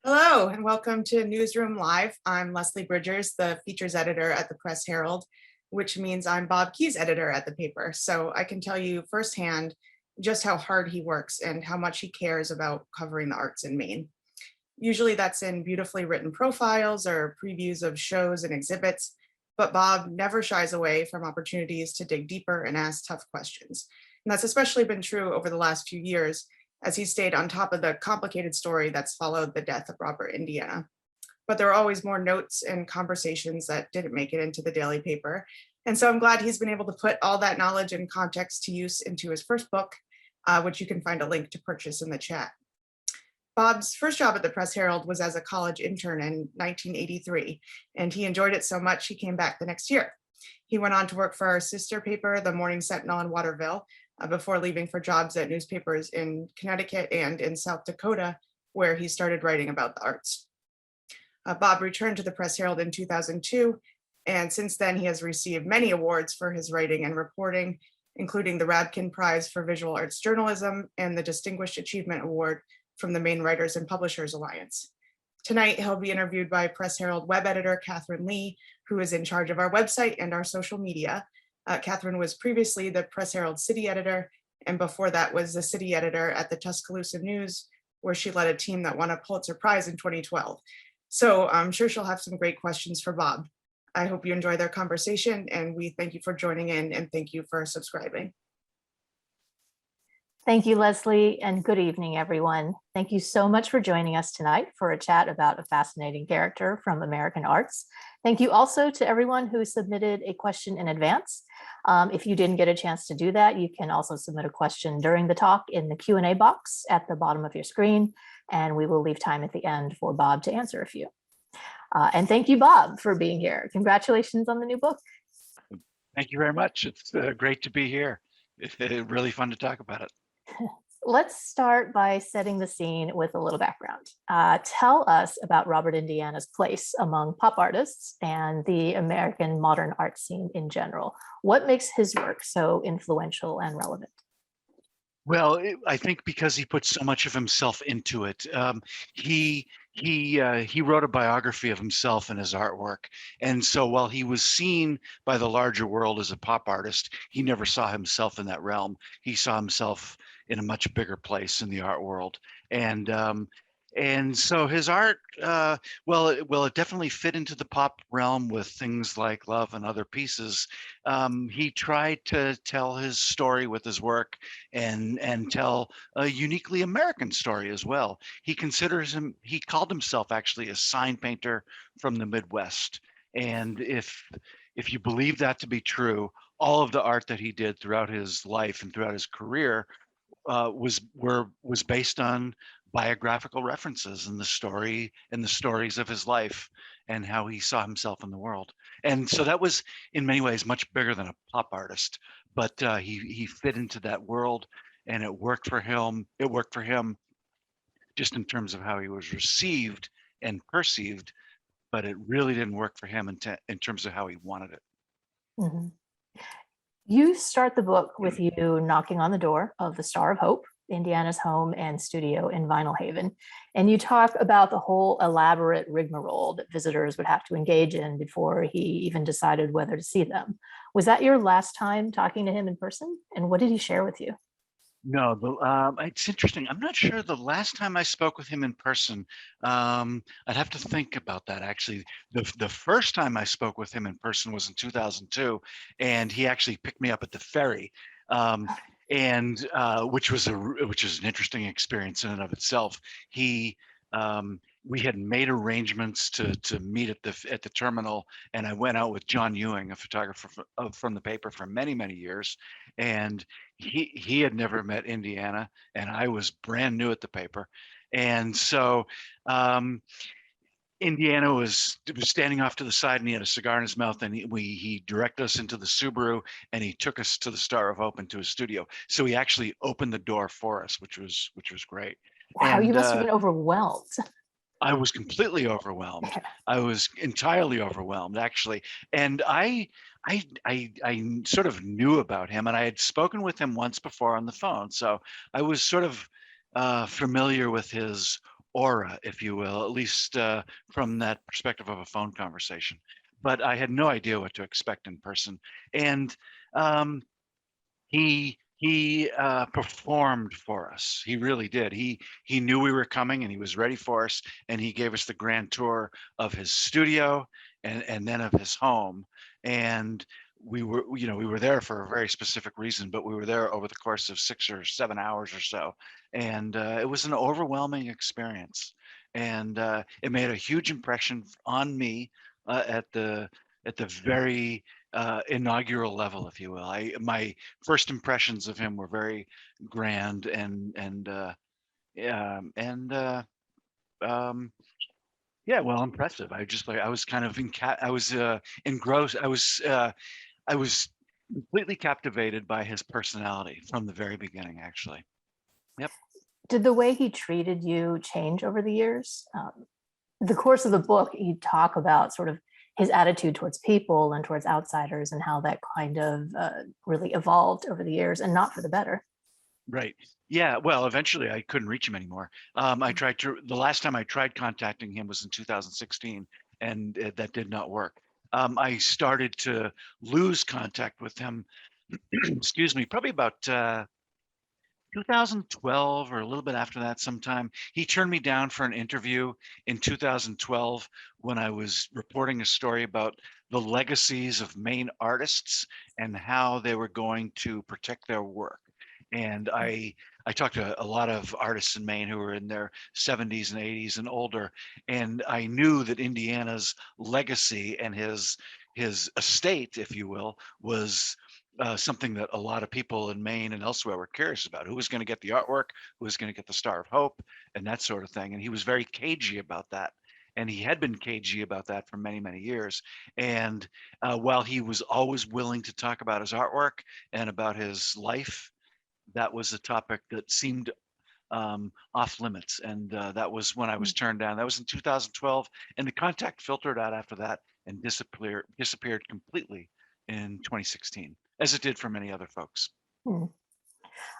Hello and welcome to Newsroom Live. I'm Leslie Bridgers, the features editor at the Press Herald, which means I'm Bob Key's editor at the paper. So I can tell you firsthand just how hard he works and how much he cares about covering the arts in Maine. Usually that's in beautifully written profiles or previews of shows and exhibits, but Bob never shies away from opportunities to dig deeper and ask tough questions. And that's especially been true over the last few years as he stayed on top of the complicated story that's followed the death of Robert Indiana. But there are always more notes and conversations that didn't make it into the daily paper. And so I'm glad he's been able to put all that knowledge and context to use into his first book, which you can find a link to purchase in the chat. Bob's first job at the Press Herald was as a college intern in 1983, and he enjoyed it so much he came back the next year. He went on to work for our sister paper, the Morning Sentinel in Waterville, before leaving for jobs at newspapers in Connecticut and in South Dakota, where he started writing about the arts. Bob returned to the Press Herald in 2002, and since then he has received many awards for his writing and reporting, including the Radkin Prize for Visual Arts Journalism and the Distinguished Achievement Award from the Maine Writers and Publishers Alliance. Tonight, he'll be interviewed by Press Herald web editor Catherine Lee, who is in charge of our website and our social media. Catherine was previously the Press Herald city editor, and before that was the city editor at the Tuscaloosa News, where she led a team that won a Pulitzer Prize in 2012. So I'm sure she'll have some great questions for Bob. I hope you enjoy their conversation, and we thank you for joining in and thank you for subscribing. Thank you, Leslie, and good evening, everyone. Thank you so much for joining us tonight for a chat about a fascinating character from American arts. Thank you also to everyone who submitted a question in advance. If you didn't get a chance to do that, you can also submit a question during the talk in the Q&A box at the bottom of your screen, and we will leave time at the end for Bob to answer a few. And thank you, Bob, for being here. Congratulations on the new book. Thank you very much. It's great to be here. It's really fun to talk about it. Let's start by setting the scene with a little background. Tell us about Robert Indiana's place among pop artists and the American modern art scene in general. What makes his work so influential and relevant? Well, I think because he put so much of himself into it. He wrote a biography of himself in his artwork. And so while he was seen by the larger world as a pop artist, he never saw himself in that realm. He saw himself in a much bigger place in the art world. And so his art, it definitely fit into the pop realm with things like Love and Other Pieces. He tried to tell his story with his work and tell a uniquely American story as well. He called himself actually a sign painter from the Midwest. And if you believe that to be true, all of the art that he did throughout his life and throughout his career was based on biographical references in the story and the stories of his life and how he saw himself in the world. And so that was in many ways much bigger than a pop artist, but he fit into that world and it worked for him. It worked for him just in terms of how he was received and perceived, but it really didn't work for him in terms of how he wanted it. Mm-hmm. You start the book with you knocking on the door of the Star of Hope, Indiana's home and studio in Vinyl Haven. And you talk about the whole elaborate rigmarole that visitors would have to engage in before he even decided whether to see them. Was that your last time talking to him in person? And what did he share with you? No, it's interesting. I'm not sure the last time I spoke with him in person. I'd have to think about that. Actually, the first time I spoke with him in person was in 2002, and he actually picked me up at the ferry, which is an interesting experience in and of itself. We had made arrangements to meet at the terminal, and I went out with John Ewing, a photographer from the paper for many years, and he had never met Indiana, and I was brand new at the paper, and so Indiana was standing off to the side, and he had a cigar in his mouth, and he directed us into the Subaru, and he took us to the Star of Hope into his studio. So he actually opened the door for us, which was great. Wow, you must have been overwhelmed. I was completely overwhelmed. I was entirely overwhelmed, actually. And I sort of knew about him, and I had spoken with him once before on the phone. So I was sort of familiar with his aura, if you will, at least from that perspective of a phone conversation. But I had no idea what to expect in person. And he performed for us. He really did. He knew we were coming and he was ready for us. And he gave us the grand tour of his studio and then of his home. And we were there for a very specific reason, but we were there over the course of 6 or 7 hours or so. And it was an overwhelming experience. And it made a huge impression on me at the very inaugural level, if you will. My first impressions of him were very grand yeah, and yeah, well, impressive. I was kind of I was engrossed. I was completely captivated by his personality from the very beginning, actually. Yep. Did the way he treated you change over the years? The course of the book, you talk about sort of his attitude towards people and towards outsiders and how that kind of really evolved over the years, and not for the better. Right. Yeah. Well, eventually I couldn't reach him anymore. The last time I tried contacting him was in 2016, and that did not work. I started to lose contact with him, excuse me, probably about 2012 or a little bit after that sometime. He turned me down for an interview in 2012 when I was reporting a story about the legacies of Maine artists and how they were going to protect their work. And I talked to a lot of artists in Maine who were in their 70s and 80s and older, and I knew that Indiana's legacy and his estate, if you will, was something that a lot of people in Maine and elsewhere were curious about. Who was going to get the artwork? Who was going to get the Star of Hope? And that sort of thing. And he was very cagey about that. And he had been cagey about that for many, many years. And while he was always willing to talk about his artwork and about his life, that was a topic that seemed off limits. And that was when I was turned down. That was in 2012. And the contact filtered out after that and disappeared completely in 2016, as it did for many other folks.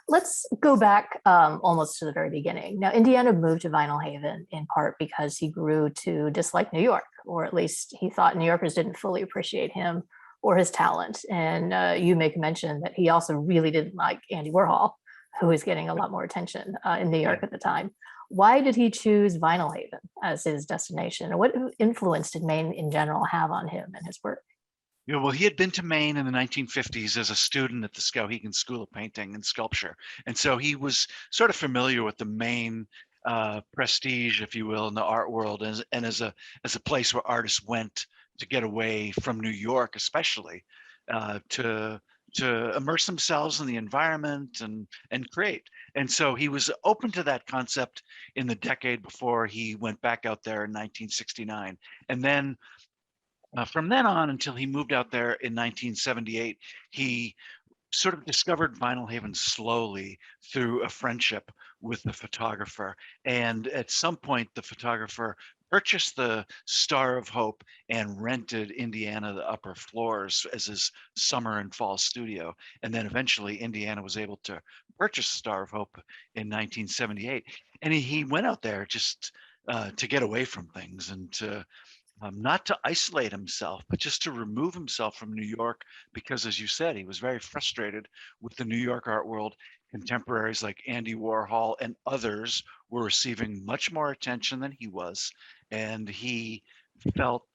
Let's go back almost to the very beginning. Now, Indiana moved to Vinyl Haven in part because he grew to dislike New York, or at least he thought New Yorkers didn't fully appreciate him or his talent. And you make mention that he also really didn't like Andy Warhol, who was getting a lot more attention in New York at the time. Why did he choose Vinyl Haven as his destination? And what influence did Maine in general have on him and his work? Yeah, well, he had been to Maine in the 1950s as a student at the Skowhegan School of Painting and Sculpture. And so he was sort of familiar with the Maine prestige, if you will, in the art world, and as a place where artists went to get away from New York, especially to immerse themselves in the environment and create. And so he was open to that concept in the decade before he went back out there in 1969. And then from then on until he moved out there in 1978, he sort of discovered Vinyl Haven slowly through a friendship with the photographer. And at some point, the photographer purchased the Star of Hope and rented Indiana the upper floors as his summer and fall studio. And then eventually Indiana was able to purchase Star of Hope in 1978. And he went out there just to get away from things and to not to isolate himself, but just to remove himself from New York, because, as you said, he was very frustrated with the New York art world. Contemporaries like Andy Warhol and others were receiving much more attention than he was, and he felt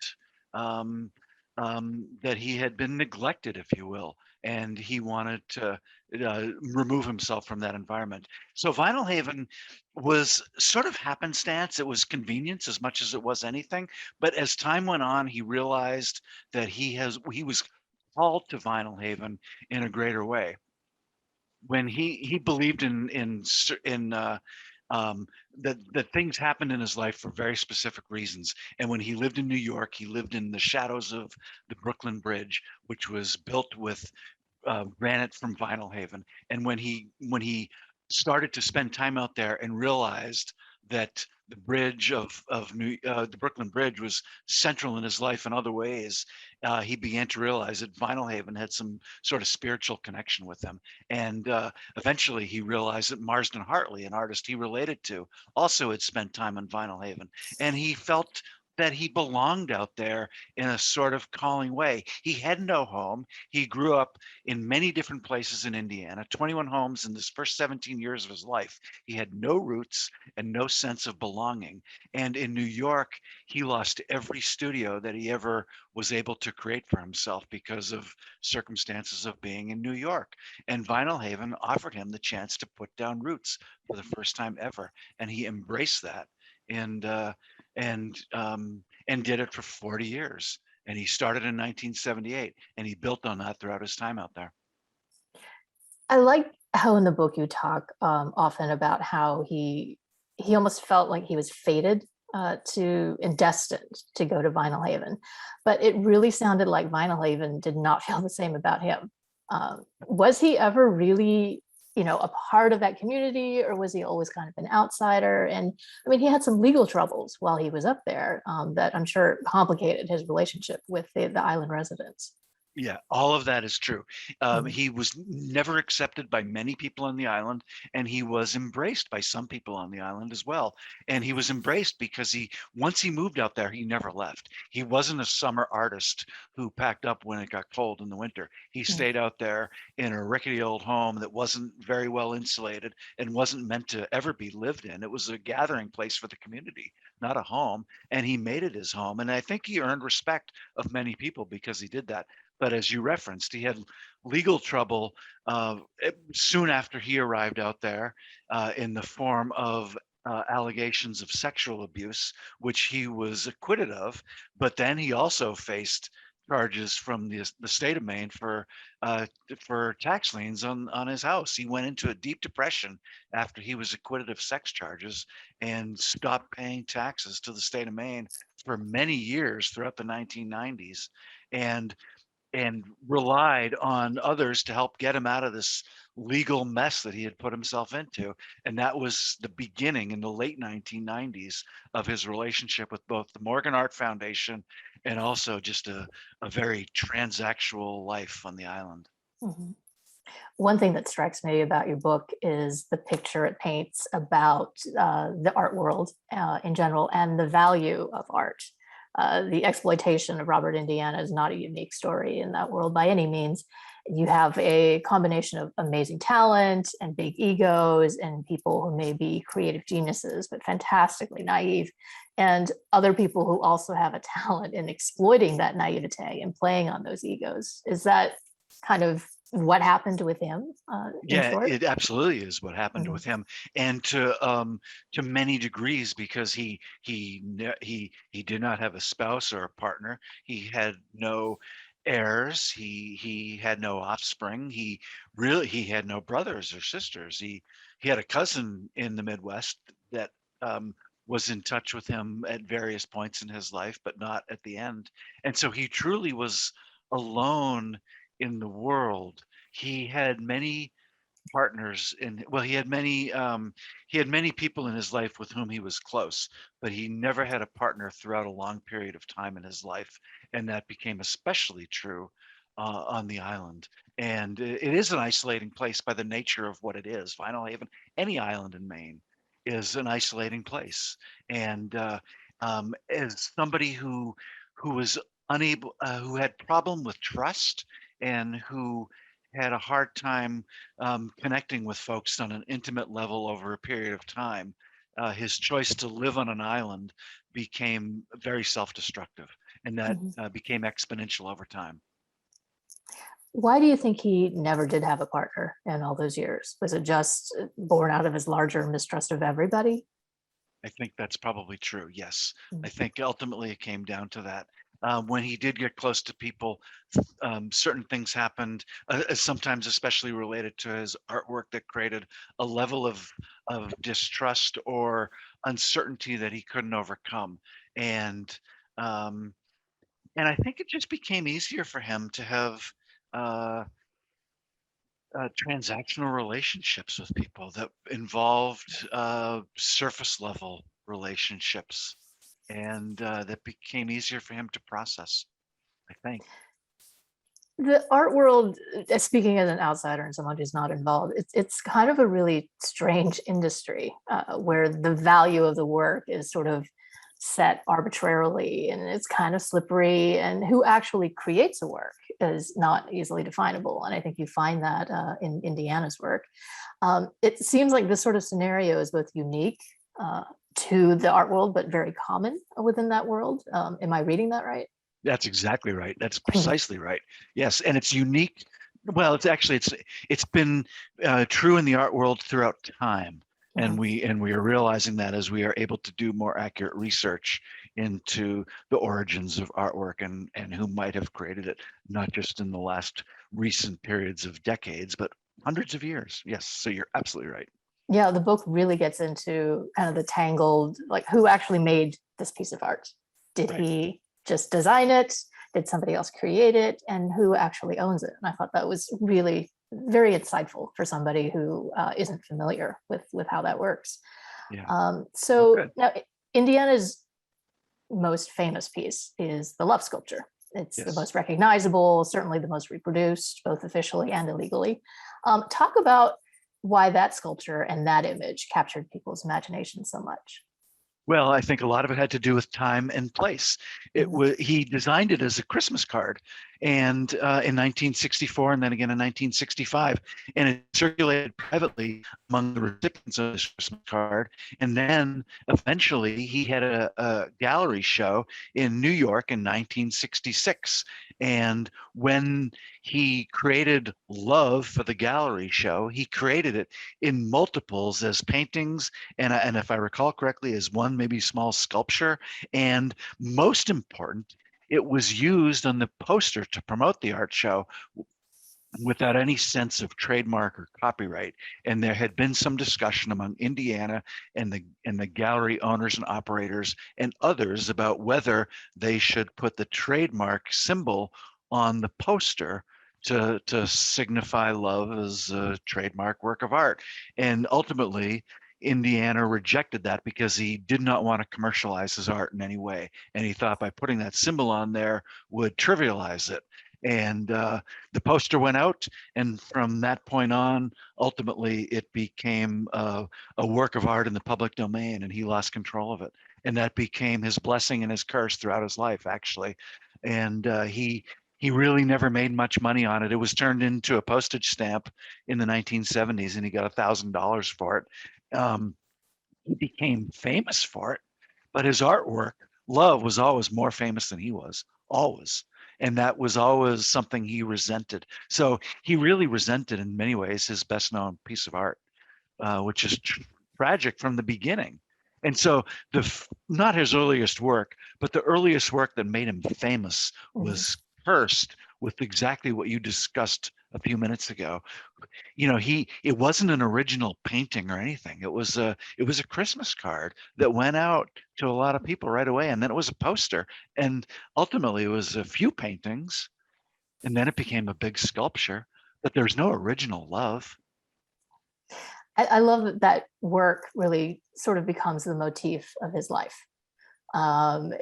that he had been neglected, if you will, and he wanted to remove himself from that environment. So Vinyl Haven was sort of happenstance. It was convenience as much as it was anything. But as time went on, he realized that he was called to Vinyl Haven in a greater way. When he believed that things happened in his life for very specific reasons. And when he lived in New York, he lived in the shadows of the Brooklyn Bridge, which was built with granite from Vinyl Haven. And when he started to spend time out there and realized that the bridge the Brooklyn Bridge was central in his life in other ways, he began to realize that Vinyl Haven had some sort of spiritual connection with him. And eventually he realized that Marsden Hartley, an artist he related to, also had spent time in Vinyl Haven. And he felt that he belonged out there in a sort of calling way. He had no home. He grew up in many different places in Indiana, 21 homes in his first 17 years of his life. He had no roots and no sense of belonging. And in New York, he lost every studio that he ever was able to create for himself because of circumstances of being in New York. And Vinyl Haven offered him the chance to put down roots for the first time ever. And he embraced that. And and did it for 40 years. And he started in 1978, and he built on that throughout his time out there. I like how in the book you talk often about how he almost felt like he was fated to and destined to go to Vinyl Haven, but it really sounded like Vinyl Haven did not feel the same about him. Was he ever really, a part of that community, or was he always kind of an outsider? And I mean, he had some legal troubles while he was up there that I'm sure complicated his relationship with the island residents. Yeah, all of that is true. Mhm. He was never accepted by many people on the island, and he was embraced by some people on the island as well. And he was embraced because once he moved out there, he never left. He wasn't a summer artist who packed up when it got cold in the winter. He Mm. stayed out there in a rickety old home that wasn't very well insulated and wasn't meant to ever be lived in. It was a gathering place for the community, not a home. And he made it his home. And I think he earned respect of many people because he did that. But as you referenced, he had legal trouble soon after he arrived out there in the form of allegations of sexual abuse, which he was acquitted of. But then he also faced charges from the state of Maine for tax liens on his house. He went into a deep depression after he was acquitted of sex charges and stopped paying taxes to the state of Maine for many years throughout the 1990s. And relied on others to help get him out of this legal mess that he had put himself into. And that was the beginning in the late 1990s of his relationship with both the Morgan Art Foundation and also just a very transactional life on the island. Mhm. One thing that strikes me about your book is the picture it paints about the art world in general and the value of art. The exploitation of Robert Indiana is not a unique story in that world by any means. You have a combination of amazing talent and big egos and people who may be creative geniuses, but fantastically naive, and other people who also have a talent in exploiting that naivete and playing on those egos. Is that kind of what happened with him in Yeah, short? it absolutely is what happened Mhm. with him, and to many degrees, because he did not have a spouse or a partner. He had no heirs. He had no offspring. He had no brothers or sisters. He had a cousin in the Midwest that was in touch with him at various points in his life, but not at the end. And so he truly was alone in the world. He had many partners in well he had many people in his life with whom he was close, but he never had a partner throughout a long period of time in his life, and that became especially true on the island. And it is an isolating place by the nature of what it is. Vinyl Haven, any island in Maine, is an isolating place. And as somebody who was unable who had problem with trust, and who had a hard time connecting with folks on an intimate level over a period of time, his choice to live on an island became very self-destructive, and that Mhm. became exponential over time. Why do you think he never did have a partner in all those years? Was it just born out of his larger mistrust of everybody? I think that's probably true. Yes, I Mm. think ultimately it came down to that. When he did get close to people, certain things happened, sometimes especially related to his artwork, that created a level of distrust or uncertainty that he couldn't overcome. And um, and I think it just became easier for him to have uh, transactional relationships with people that involved surface level relationships, and that became easier for him to process, I think. The art world, speaking as an outsider and someone who's not involved, it's kind of a really strange industry where the value of the work is sort of set arbitrarily, and it's kind of slippery, and who actually creates a work is not easily definable. And I think you find that in Indiana's work. It seems like this sort of scenario is both unique to the art world, but very common within that world. Am I reading that right? That's exactly right. That's precisely right. Yes, and it's unique. Well, it's been true in the art world throughout time, and we are realizing that as we are able to do more accurate research into the origins of artwork and who might have created it, not just in the last recent periods of decades, but hundreds of years. Yes, so you're absolutely right. Yeah, the book really gets into kind of the tangled, like who actually made this piece of art? Did Right. he just design it? Did somebody else create it? And who actually owns it? And I thought that was really very insightful for somebody who isn't familiar with how that works. Yeah. So Good. now Indiana's most famous piece is the love sculpture. It's the Yes. most recognizable, certainly the most reproduced, both officially and illegally. Talk about why that sculpture and that image captured people's imagination so much. Well, I think a lot of it had to do with time and place. He designed it as a Christmas card, and in 1964, and then again in 1965, and it circulated privately among the recipients of this Christmas card. And then eventually, he had a gallery show in New York in 1966. And when he created love for the gallery show, he created it in multiples as paintings, and if I recall correctly, as one maybe small sculpture. And most important, it was used on the poster to promote the art show without any sense of trademark or copyright. And there had been some discussion among Indiana and the gallery owners and operators and others about whether they should put the trademark symbol on the poster to signify love as a trademark work of art. And ultimately, Indiana rejected that because he did not want to commercialize his art in any way. And he thought by putting that symbol on there would trivialize it. And the poster went out, and from that point on, ultimately, it became a work of art in the public domain, and he lost control of it. And that became his blessing and his curse throughout his life, actually. And he really never made much money on it. It was turned into a postage stamp in the 1970s, and he got $1,000 for it. He became famous for it, but his artwork, love, was always more famous than he was, always. And that was always something he resented. So he really resented, in many ways, his best known piece of art, which is tragic from the beginning. And so not his earliest work, but the earliest work that made him famous was cursed with exactly what you discussed a few minutes ago. It wasn't an original painting or anything. It was a Christmas card that went out to a lot of people right away, and then it was a poster, and ultimately it was a few paintings, and then it became a big sculpture, but there's no original love. I love that work really sort of becomes the motif of his life.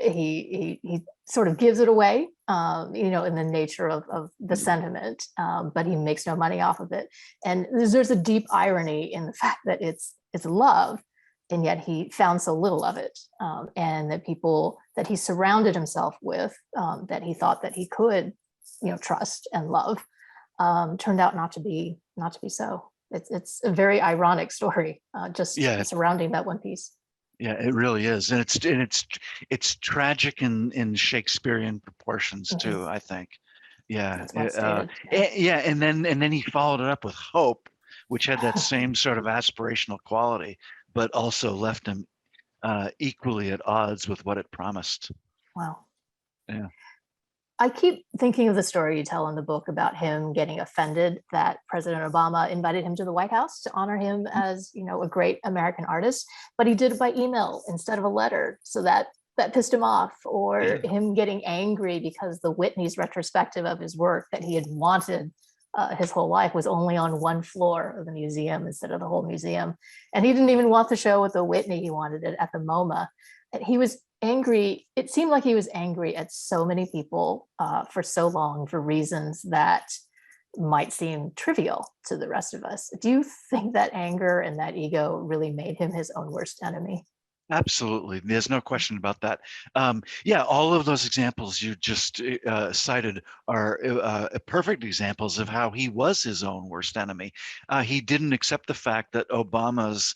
He sort of gives it away, in the nature of the sentiment, but he makes no money off of it. And there's a deep irony in the fact that it's love, and yet he found so little of it, and that people that he surrounded himself with, that he thought that he could, trust and love, turned out not to be so. It's a very ironic story, just surrounding that one piece. Yeah, it really is, and it's tragic in Shakespearean proportions too. I think. Yeah, yeah, and then he followed it up with Hope, which had that same sort of aspirational quality, but also left him equally at odds with what it promised. Wow. Yeah. I keep thinking of the story you tell in the book about him getting offended that President Obama invited him to the White House to honor him as, a great American artist, but he did it by email instead of a letter. So that pissed him off, or him getting angry because the Whitney's retrospective of his work that he had wanted his whole life was only on one floor of the museum instead of the whole museum. And he didn't even want the show at the Whitney. He wanted it at the MoMA. And he was angry. It seemed like he was angry at so many people for so long for reasons that might seem trivial to the rest of us. Do you think that anger and that ego really made him his own worst enemy? Absolutely. There's no question about that. Yeah, all of those examples you just cited are perfect examples of how he was his own worst enemy. He didn't accept the fact that Obama's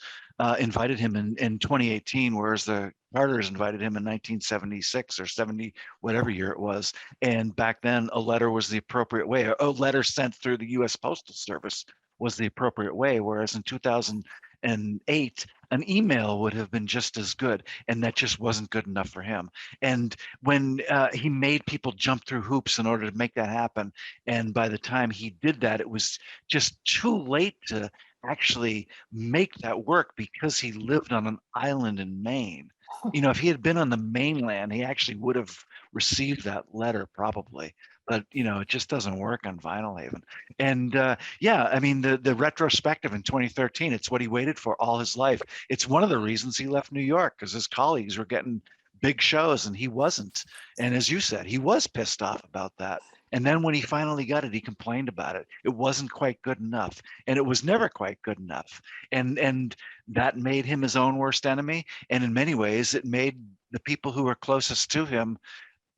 invited him in 2018, whereas the Carters invited him in 1976 or 70, whatever year it was. And back then, a letter was the appropriate way. A letter sent through the U.S. Postal Service was the appropriate way, whereas in 2008, an email would have been just as good, and that just wasn't good enough for him. And when he made people jump through hoops in order to make that happen, and by the time he did that, it was just too late to actually make that work because he lived on an island in Maine. You know, if he had been on the mainland, he actually would have received that letter probably. But you know, it just doesn't work on Vinyl Haven. And yeah, I mean, the retrospective in 2013, it's what he waited for all his life. It's one of the reasons he left New York, because his colleagues were getting big shows and he wasn't. And as you said, he was pissed off about that. And then when he finally got it, he complained about it. It wasn't quite good enough, and it was never quite good enough. And that made him his own worst enemy. And in many ways, it made the people who were closest to him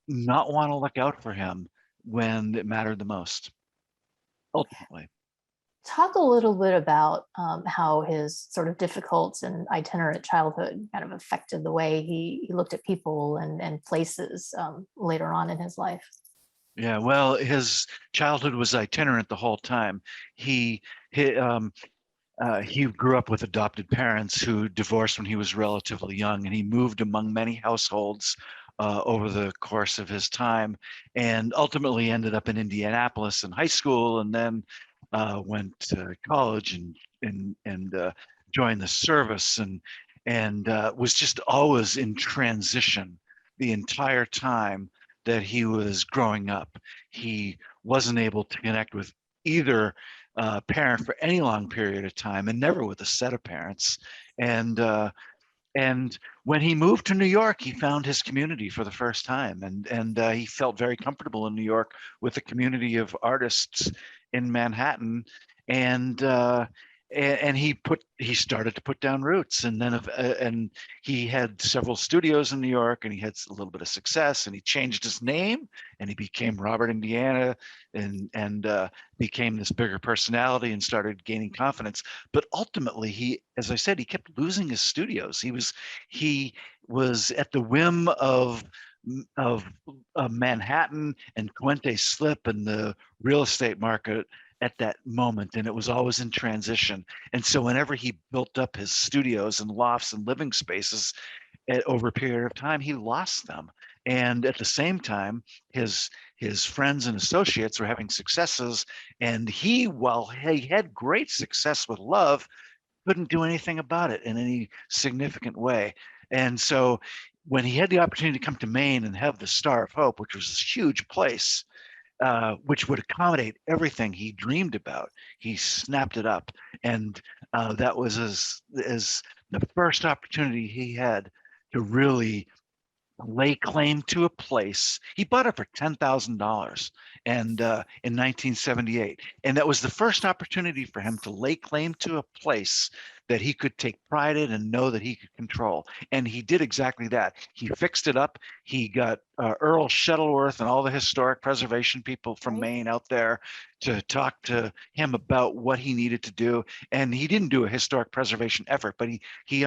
not want to look out for him when it mattered the most, ultimately. Talk a little bit about how his sort of difficult and itinerant childhood kind of affected the way he looked at people and places later on in his life. Yeah, well, his childhood was itinerant the whole time. He grew up with adopted parents who divorced when he was relatively young, and he moved among many households over the course of his time, and ultimately ended up in Indianapolis in high school, and then went to college and joined the service, and was just always in transition the entire time that he was growing up. He wasn't able to connect with either parent for any long period of time, and never with a set of parents. And when he moved to New York, he found his community for the first time, and he felt very comfortable in New York with the community of artists in Manhattan, and he started to put down roots, and then and he had several studios in New York, and he had a little bit of success, and he changed his name, and he became Robert Indiana, and became this bigger personality and started gaining confidence. But ultimately, as I said, he kept losing his studios. He was at the whim of Manhattan and Quente Slip and the real estate market at that moment, and it was always in transition. And so whenever he built up his studios and lofts and living spaces over a period of time, he lost them. And at the same time, his friends and associates were having successes, and while he had great success with love, couldn't do anything about it in any significant way. And so when he had the opportunity to come to Maine and have the Star of Hope, which was this huge place, which would accommodate everything he dreamed about, he snapped it up. And that was as the first opportunity he had to really lay claim to a place. He bought it for $10,000 and in 1978, and that was the first opportunity for him to lay claim to a place that he could take pride in and know that he could control. And he did exactly that. He fixed it up. He got Earl Shuttleworth and all the historic preservation people from Maine out there to talk to him about what he needed to do. And he didn't do a historic preservation effort, but he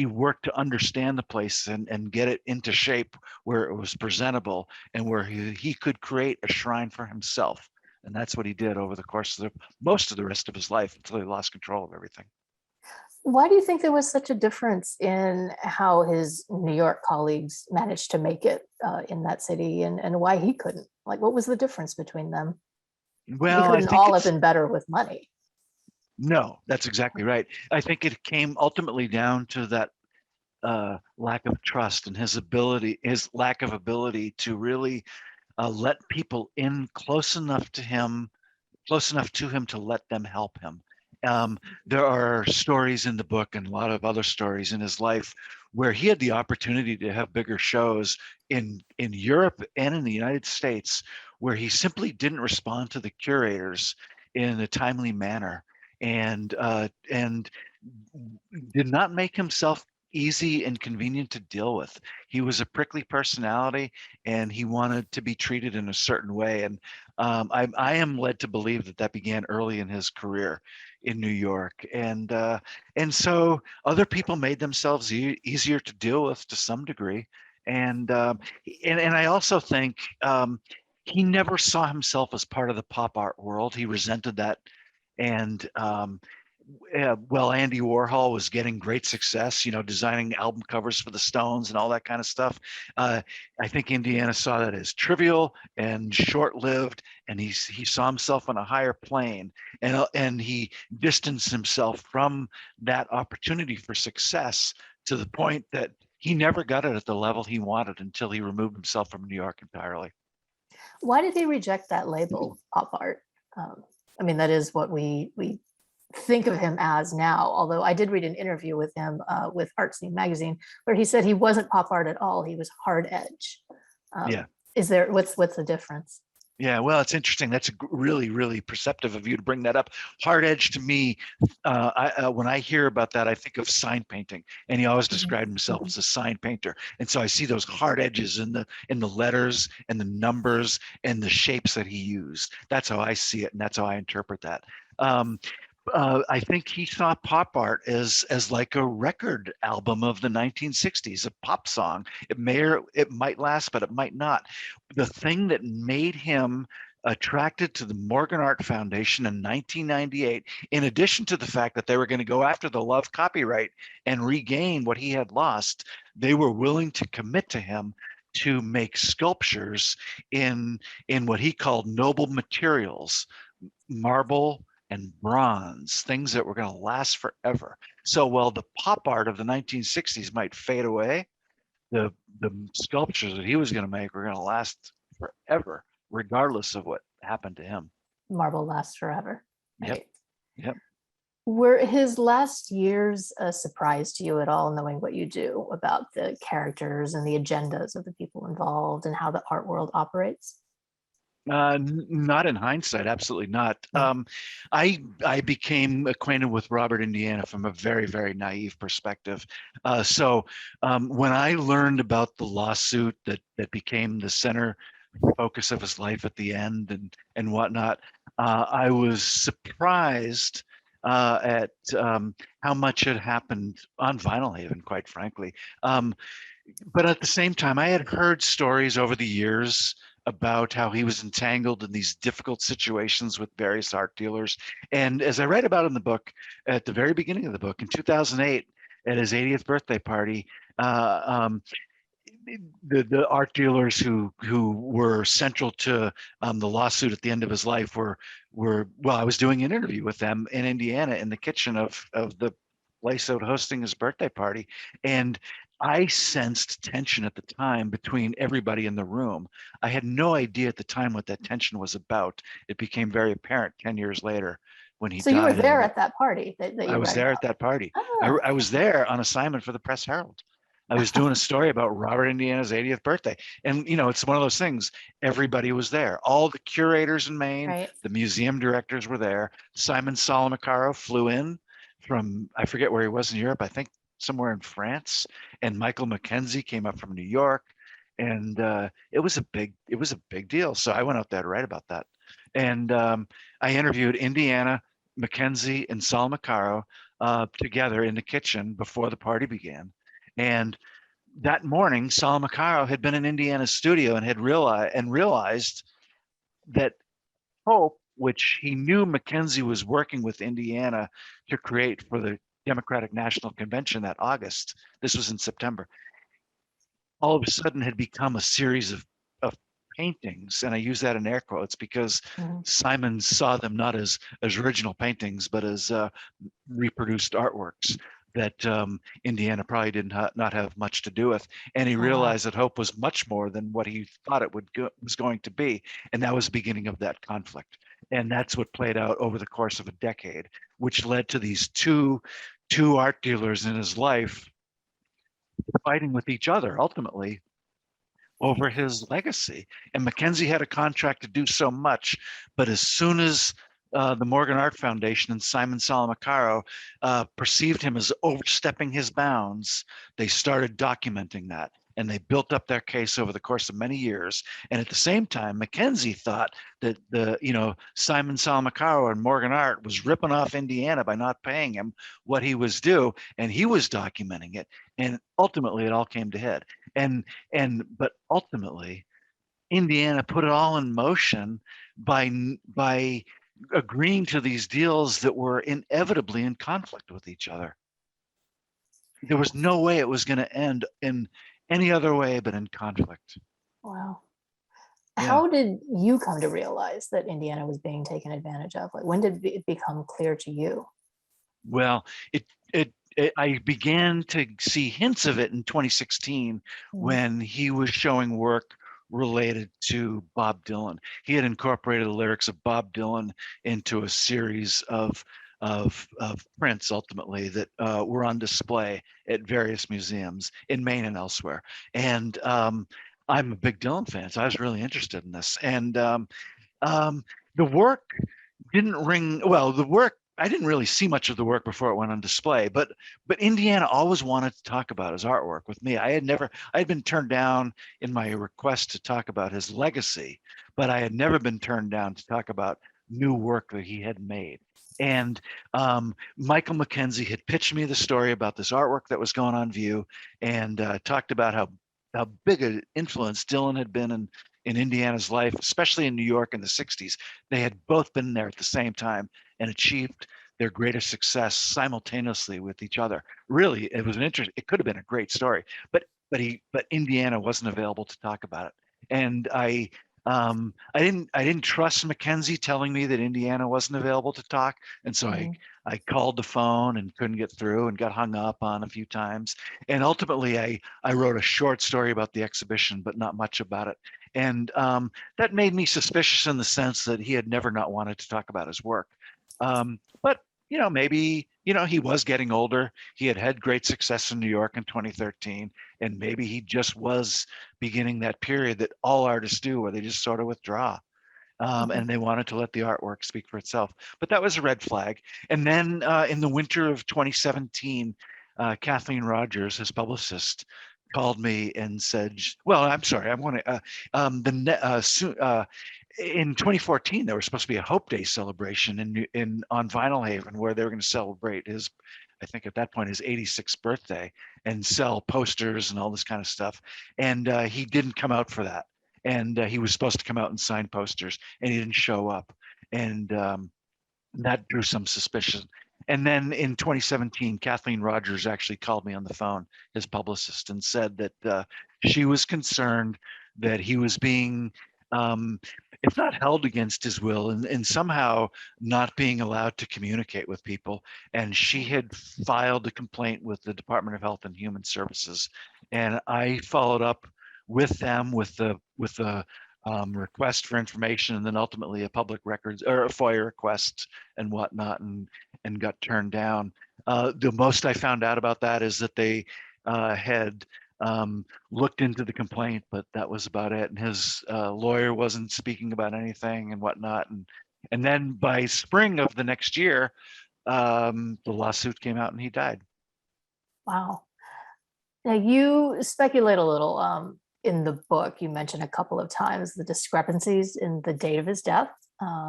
worked to understand the place and get it into shape where it was presentable and where he could create a shrine for himself. And that's what he did over the course of most of the rest of his life until he lost control of everything. Why do you think there was such a difference in how his New York colleagues managed to make it in that city, and why he couldn't? Like, what was the difference between them? Well, they couldn't all have been better with money. No, that's exactly right. I think it came ultimately down to that lack of trust and his lack of ability to really let people in close enough to him close enough to him to let them help him. There are stories in the book and a lot of other stories in his life where he had the opportunity to have bigger shows in Europe and in the United States, where he simply didn't respond to the curators in a timely manner, and did not make himself easy and convenient to deal with. He was a prickly personality, and he wanted to be treated in a certain way. And I am led to believe that that began early in his career in New York, and so other people made themselves easier to deal with to some degree. And I also think he never saw himself as part of the pop art world. He resented that, and well, Andy Warhol was getting great success, designing album covers for the Stones and all that kind of stuff. I think Indiana saw that as trivial and short-lived, and he saw himself on a higher plane, and he distanced himself from that opportunity for success to the point that he never got it at the level he wanted until he removed himself from New York entirely. Why did he reject that label, pop art? I mean, that is what we think of him as now, although I did read an interview with him with Art Scene magazine where he said he wasn't pop art at all, he was hard edge. Yeah. What's the difference? Yeah, well, it's interesting. That's really, really perceptive of you to bring that up. Hard edge to me, when I hear about that, I think of sign painting, and he always described himself as a sign painter. And so I see those hard edges in the letters and the numbers and the shapes that he used. That's how I see it, and that's how I interpret that. I think he saw pop art as like a record album of the 1960s, a pop song. It might last, but it might not. The thing that made him attracted to the Morgan Art Foundation in 1998, in addition to the fact that they were going to go after the Love copyright and regain what he had lost, they were willing to commit to him to make sculptures in what he called noble materials, marble and bronze, things that were going to last forever. So while the pop art of the 1960s might fade away, the sculptures that he was going to make were going to last forever, regardless of what happened to him. Marble lasts forever. Right? Yep. Were his last years a surprise to you at all, knowing what you do about the characters and the agendas of the people involved and how the art world operates? Not in hindsight, absolutely not. I became acquainted with Robert Indiana from a very, very naive perspective. So when I learned about the lawsuit that became the center focus of his life at the end and whatnot, I was surprised at how much had happened on Vinyl Haven, quite frankly. But at the same time, I had heard stories over the years about how he was entangled in these difficult situations with various art dealers. And as I write about in the book, at the very beginning of the book, in 2008, at his 80th birthday party, the art dealers who were central to the lawsuit at the end of his life were well, I was doing an interview with them in Indiana in the kitchen of the place out hosting his birthday party, and I sensed tension at the time between everybody in the room. I had no idea at the time what that tension was about. It became very apparent 10 years later when he died. So you were there at that party that you I was there at that party. Oh. I was there on assignment for the Press Herald. I was doing a story about Robert Indiana's 80th birthday. And, it's one of those things. Everybody was there. All the curators in Maine, Right. The museum directors were there. Simon Solomacaro flew in from, I forget where he was in Europe, I think somewhere in France. And Michael Mackenzie came up from New York. And it was a big deal. So I went out there to write about that. And I interviewed Indiana, Mackenzie, and Solomacaro together in the kitchen before the party began. And that morning, Solomacaro had been in Indiana's studio and had realized that Hope, which he knew Mackenzie was working with Indiana to create for the Democratic National Convention that August, this was in September, all of a sudden had become a series of paintings. And I use that in air quotes because Simon saw them not as original paintings, but as reproduced artworks that Indiana probably did not have much to do with. And he realized that Hope was much more than what he thought it was going to be. And that was the beginning of that conflict. And that's what played out over the course of a decade, which led to these two art dealers in his life fighting with each other ultimately over his legacy. And Mackenzie had a contract to do so much, but as soon as the Morgan Art Foundation and Simon Salamacaro perceived him as overstepping his bounds, they started documenting that. And they built up their case over the course of many years. And at the same time, Mackenzie thought that Simon Salamacaro and Morgan Art was ripping off Indiana by not paying him what he was due, and he was documenting it. And ultimately, it all came to head. But ultimately, Indiana put it all in motion by agreeing to these deals that were inevitably in conflict with each other. There was no way it was going to end in any other way but in conflict. Wow. Yeah. How did you come to realize that Indiana was being taken advantage of? Like, when did it become clear to you? Well, I began to see hints of it in 2016 when he was showing work related to Bob Dylan. He had incorporated the lyrics of Bob Dylan into a series of prints ultimately that were on display at various museums in Maine and elsewhere. And I'm a big Dylan fan, so I was really interested in this. And the work didn't ring well. The work, I didn't really see much of the work before it went on display, but Indiana always wanted to talk about his artwork with me. I had been turned down in my request to talk about his legacy, but I had never been turned down to talk about new work that he had made. And Michael Mackenzie had pitched me the story about this artwork that was going on view, and talked about how big an influence Dylan had been in Indiana's life, especially in New York in the 60s. They had both been there at the same time and achieved their greatest success simultaneously with each other. Really, it was it could have been a great story, but Indiana wasn't available to talk about it. And I didn't trust Mackenzie telling me that Indiana wasn't available to talk. And so I called the phone and couldn't get through and got hung up on a few times. And ultimately I wrote a short story about the exhibition, but not much about it. And that made me suspicious in the sense that he had never not wanted to talk about his work. But maybe, he was getting older. He had had great success in New York in 2013. And maybe he just was beginning that period that all artists do, where they just sort of withdraw. And they wanted to let the artwork speak for itself. But that was a red flag. And then in the winter of 2017, Kathleen Rogers, his publicist, called me and said, well, I'm sorry, I want to, in 2014, there was supposed to be a Hope Day celebration on Vinyl Haven, where they were going to celebrate his, I think at that point, his 86th birthday, and sell posters and all this kind of stuff. And he didn't come out for that. And he was supposed to come out and sign posters, and he didn't show up. And that drew some suspicion. And then in 2017, Kathleen Rogers actually called me on the phone, his publicist, and said that she was concerned that he was being, if not held against his will, and somehow not being allowed to communicate with people. And she had filed a complaint with the Department of Health and Human Services. And I followed up with them with the request for information, and then ultimately a public records or a FOIA request and whatnot, and got turned down. The most I found out about that is that they had looked into the complaint, but that was about it. And his lawyer wasn't speaking about anything and whatnot. And then by spring of the next year, the lawsuit came out and he died. Wow. Now you speculate a little in the book. You mentioned a couple of times the discrepancies in the date of his death.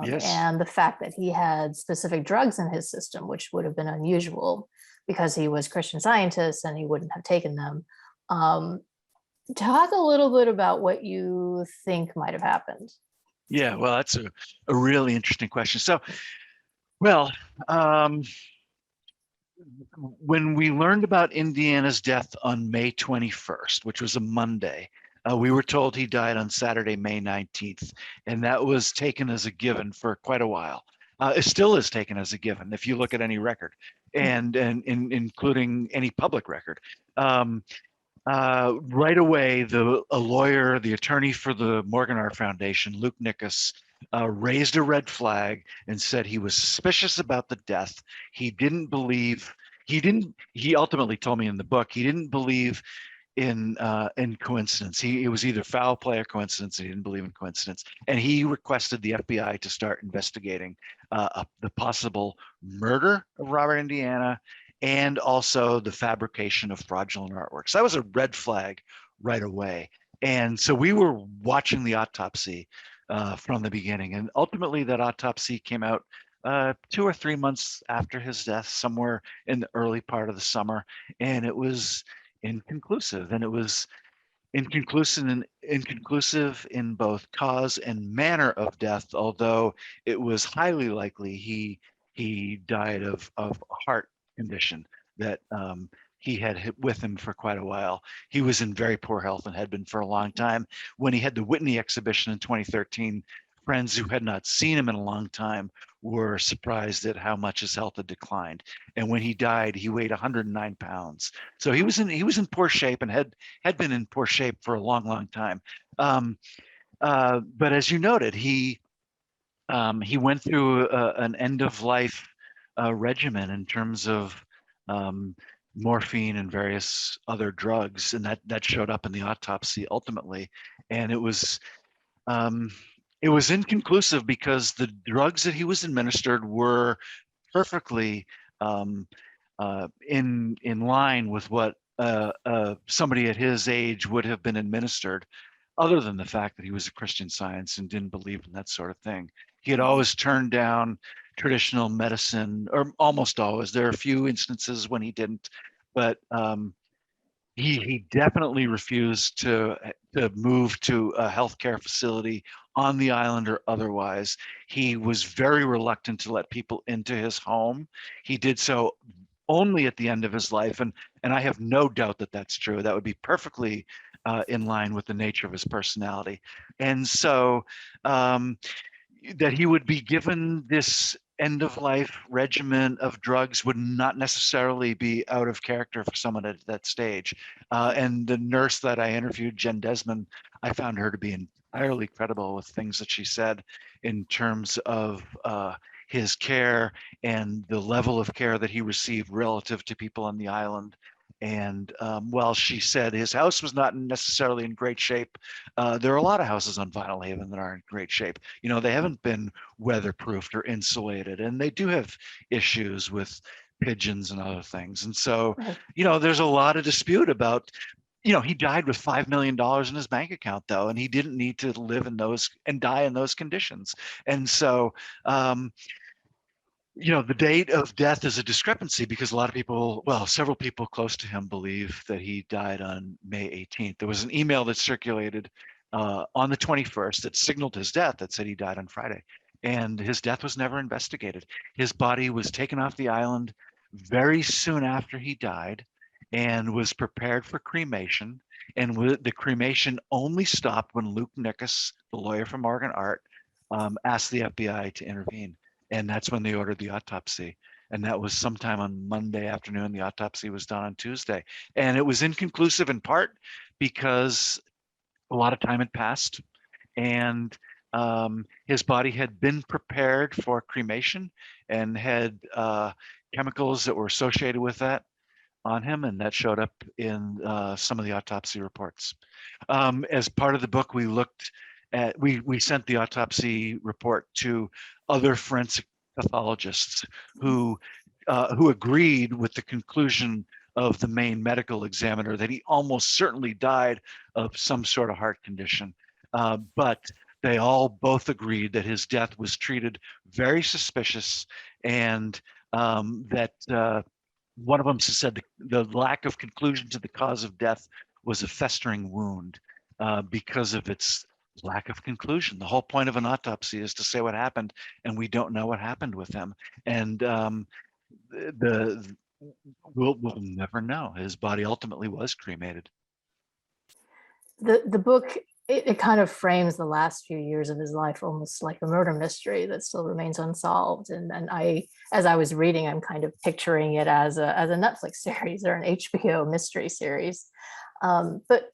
Yes. And the fact that he had specific drugs in his system, which would have been unusual because he was Christian Scientist and he wouldn't have taken them. Talk a little bit about what you think might have happened. Yeah, well, that's a really interesting question. So, well, when we learned about Indiana's death on May 21st, which was a Monday, we were told he died on Saturday, May 19th, and that was taken as a given for quite a while. It still is taken as a given if you look at any record, and including any public record. Right away, a lawyer, the attorney for the Morgan Art Foundation, Luke Nickus, raised a red flag and said he was suspicious about the death. He didn't believe, he ultimately told me in the book, he didn't believe in coincidence. It was either foul play or coincidence. He didn't believe in coincidence, and he requested the FBI to start investigating the possible murder of Robert Indiana and also the fabrication of fraudulent artworks. That was a red flag right away. And so we were watching the autopsy from the beginning, and ultimately that autopsy came out 2 or 3 months after his death, somewhere in the early part of the summer, and it was inconclusive, and it was inconclusive in both cause and manner of death, although it was highly likely he died of a heart condition that he had with him for quite a while. He was in very poor health and had been for a long time. When he had the Whitney exhibition in 2013, friends who had not seen him in a long time were surprised at how much his health had declined. And when he died, he weighed 109 pounds. So he was in poor shape and had been in poor shape for a long time. But as you noted, he went through an end of life regimen in terms of morphine and various other drugs, and that showed up in the autopsy ultimately. And it was inconclusive because the drugs that he was administered were perfectly in line with what somebody at his age would have been administered, other than the fact that he was a Christian Science and didn't believe in that sort of thing. He had always turned down traditional medicine, or almost always. There are a few instances when he didn't, but he definitely refused to move to a healthcare facility on the island or otherwise. He was very reluctant to let people into his home. He did so only at the end of his life, and I have no doubt that that's true. That would be perfectly in line with the nature of his personality. And so that he would be given this end of life regimen of drugs would not necessarily be out of character for someone at that stage. And the nurse that I interviewed, Jen Desmond, I found her to be entirely credible with things that she said in terms of his care and the level of care that he received relative to people on the island. And while she said his house was not necessarily in great shape, there are a lot of houses on Vinyl Haven that aren't in great shape. You know, they haven't been weatherproofed or insulated, and they do have issues with pigeons and other things. And so, you know, there's a lot of dispute about, you know, he died with $5 million in his bank account, though, and he didn't need to live in those and die in those conditions. And so, you know, the date of death is a discrepancy because a lot of people, well, several people close to him believe that he died on May 18th. There was an email that circulated on the 21st that signaled his death that said he died on Friday. And his death was never investigated. His body was taken off the island very soon after he died and was prepared for cremation. And the cremation only stopped when Luke Nickus, the lawyer from Morgan Art, asked the FBI to intervene. And that's when they ordered the autopsy. And that was sometime on Monday afternoon. The autopsy was done on Tuesday. And it was inconclusive in part because a lot of time had passed and his body had been prepared for cremation and had chemicals that were associated with that on him, and that showed up in some of the autopsy reports. As part of the book, we looked at, we sent the autopsy report to other forensic pathologists who agreed with the conclusion of the main medical examiner that he almost certainly died of some sort of heart condition. But they all both agreed that his death was treated very suspicious, and that one of them said the lack of conclusion to the cause of death was a festering wound because of its lack of conclusion. The whole point of an autopsy is to say what happened, and we don't know what happened with him. And we'll never know. His body ultimately was cremated. The book, it kind of frames the last few years of his life almost like a murder mystery that still remains unsolved. And as I was reading, I'm kind of picturing it as a Netflix series or an HBO mystery series. But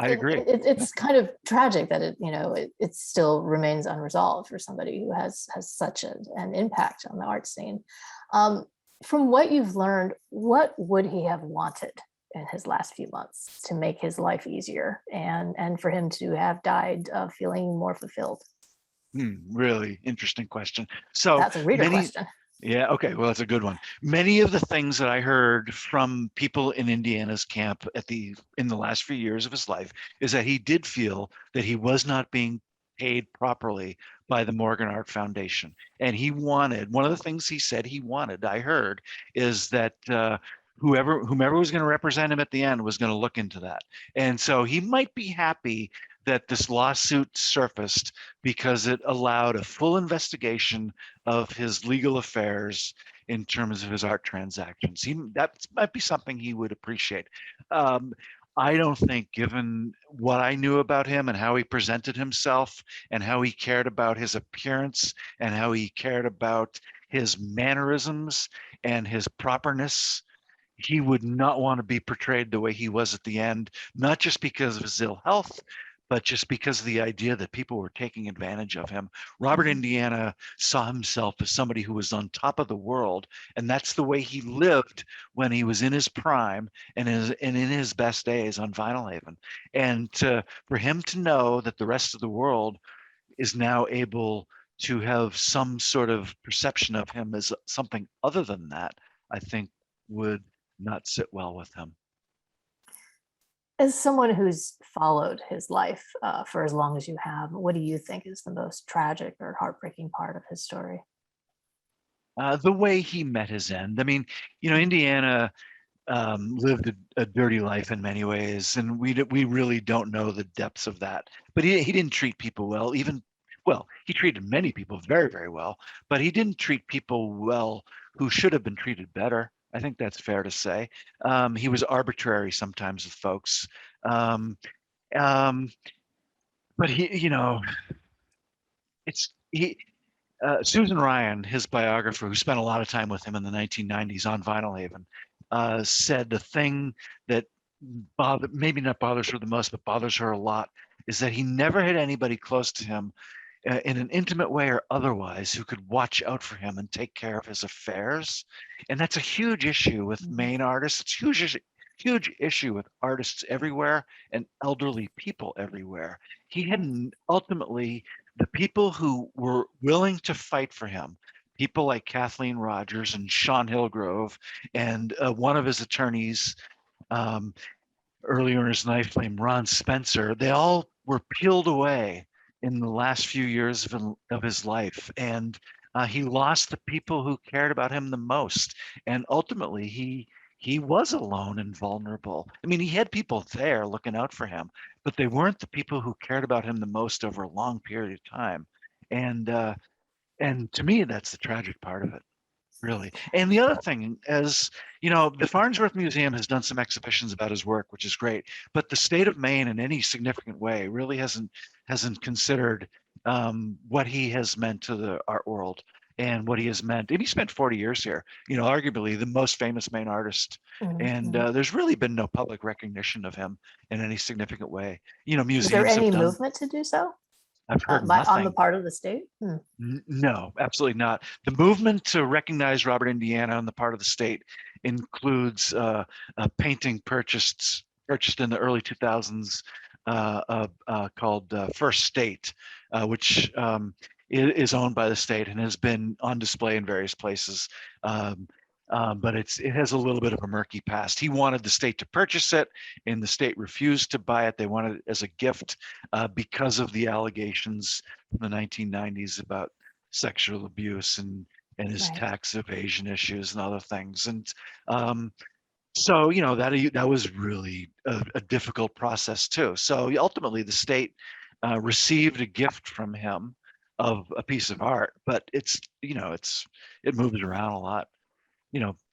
I agree. It's kind of tragic that it still remains unresolved for somebody who has such an impact on the art scene. From what you've learned, what would he have wanted in his last few months to make his life easier and for him to have died feeling more fulfilled? Really interesting question. So That's a reader question. Yeah, okay, well, that's a good one. Many of the things that I heard from people in Indiana's camp in the last few years of his life is that he did feel that he was not being paid properly by the Morgan Art Foundation. And he wanted, one of the things he said he wanted, I heard, is that whomever was going to represent him at the end was going to look into that. And so he might be happy that this lawsuit surfaced because it allowed a full investigation of his legal affairs in terms of his art transactions. That might be something he would appreciate. I don't think, given what I knew about him and how he presented himself and how he cared about his appearance and how he cared about his mannerisms and his properness, he would not want to be portrayed the way he was at the end, not just because of his ill health, but just because of the idea that people were taking advantage of him. Robert Indiana saw himself as somebody who was on top of the world, and that's the way he lived when he was in his prime and in his best days on Vinyl Haven. And for him to know that the rest of the world is now able to have some sort of perception of him as something other than that, I think would not sit well with him. As someone who's followed his life for as long as you have, what do you think is the most tragic or heartbreaking part of his story? The way he met his end. I mean, Indiana lived a dirty life in many ways, and we really don't know the depths of that. But he didn't treat people well. He treated many people very, very well, but he didn't treat people well who should have been treated better. I think that's fair to say. He was arbitrary sometimes with folks. Um, um, but it's he. Susan Ryan, his biographer, who spent a lot of time with him in the 1990s on Vinyl Haven, said the thing that maybe not bothers her the most, but bothers her a lot, is that he never had anybody close to him in an intimate way or otherwise who could watch out for him and take care of his affairs. And that's a huge issue with Maine artists. It's huge issue with artists everywhere and elderly people everywhere. He had ultimately the people who were willing to fight for him, people like Kathleen Rogers and Sean Hillgrove, and one of his attorneys earlier in his life named Ron Spencer, they all were peeled away in the last few years of his life. And he lost the people who cared about him the most. And ultimately, he was alone and vulnerable. I mean, he had people there looking out for him, but they weren't the people who cared about him the most over a long period of time. And to me, that's the tragic part of it, really. And the other thing is, the Farnsworth Museum has done some exhibitions about his work, which is great, but the state of Maine in any significant way really hasn't considered what he has meant to the art world and what he has meant. And he spent 40 years here, arguably the most famous Maine artist. And there's really been no public recognition of him in any significant way. Museums Is there any have done, movement to do so? I've heard On the nothing. part of the state? No, absolutely not. The movement to recognize Robert Indiana on the part of the state includes a painting purchased in the early 2000s called First State, which is owned by the state and has been on display in various places. But it has a little bit of a murky past. He wanted the state to purchase it, and the state refused to buy it. They wanted it as a gift because of the allegations from the 1990s about sexual abuse and his Right. tax evasion issues and other things. And so that was really a difficult process too. So ultimately, the state received a gift from him of a piece of art, but it moves around a lot.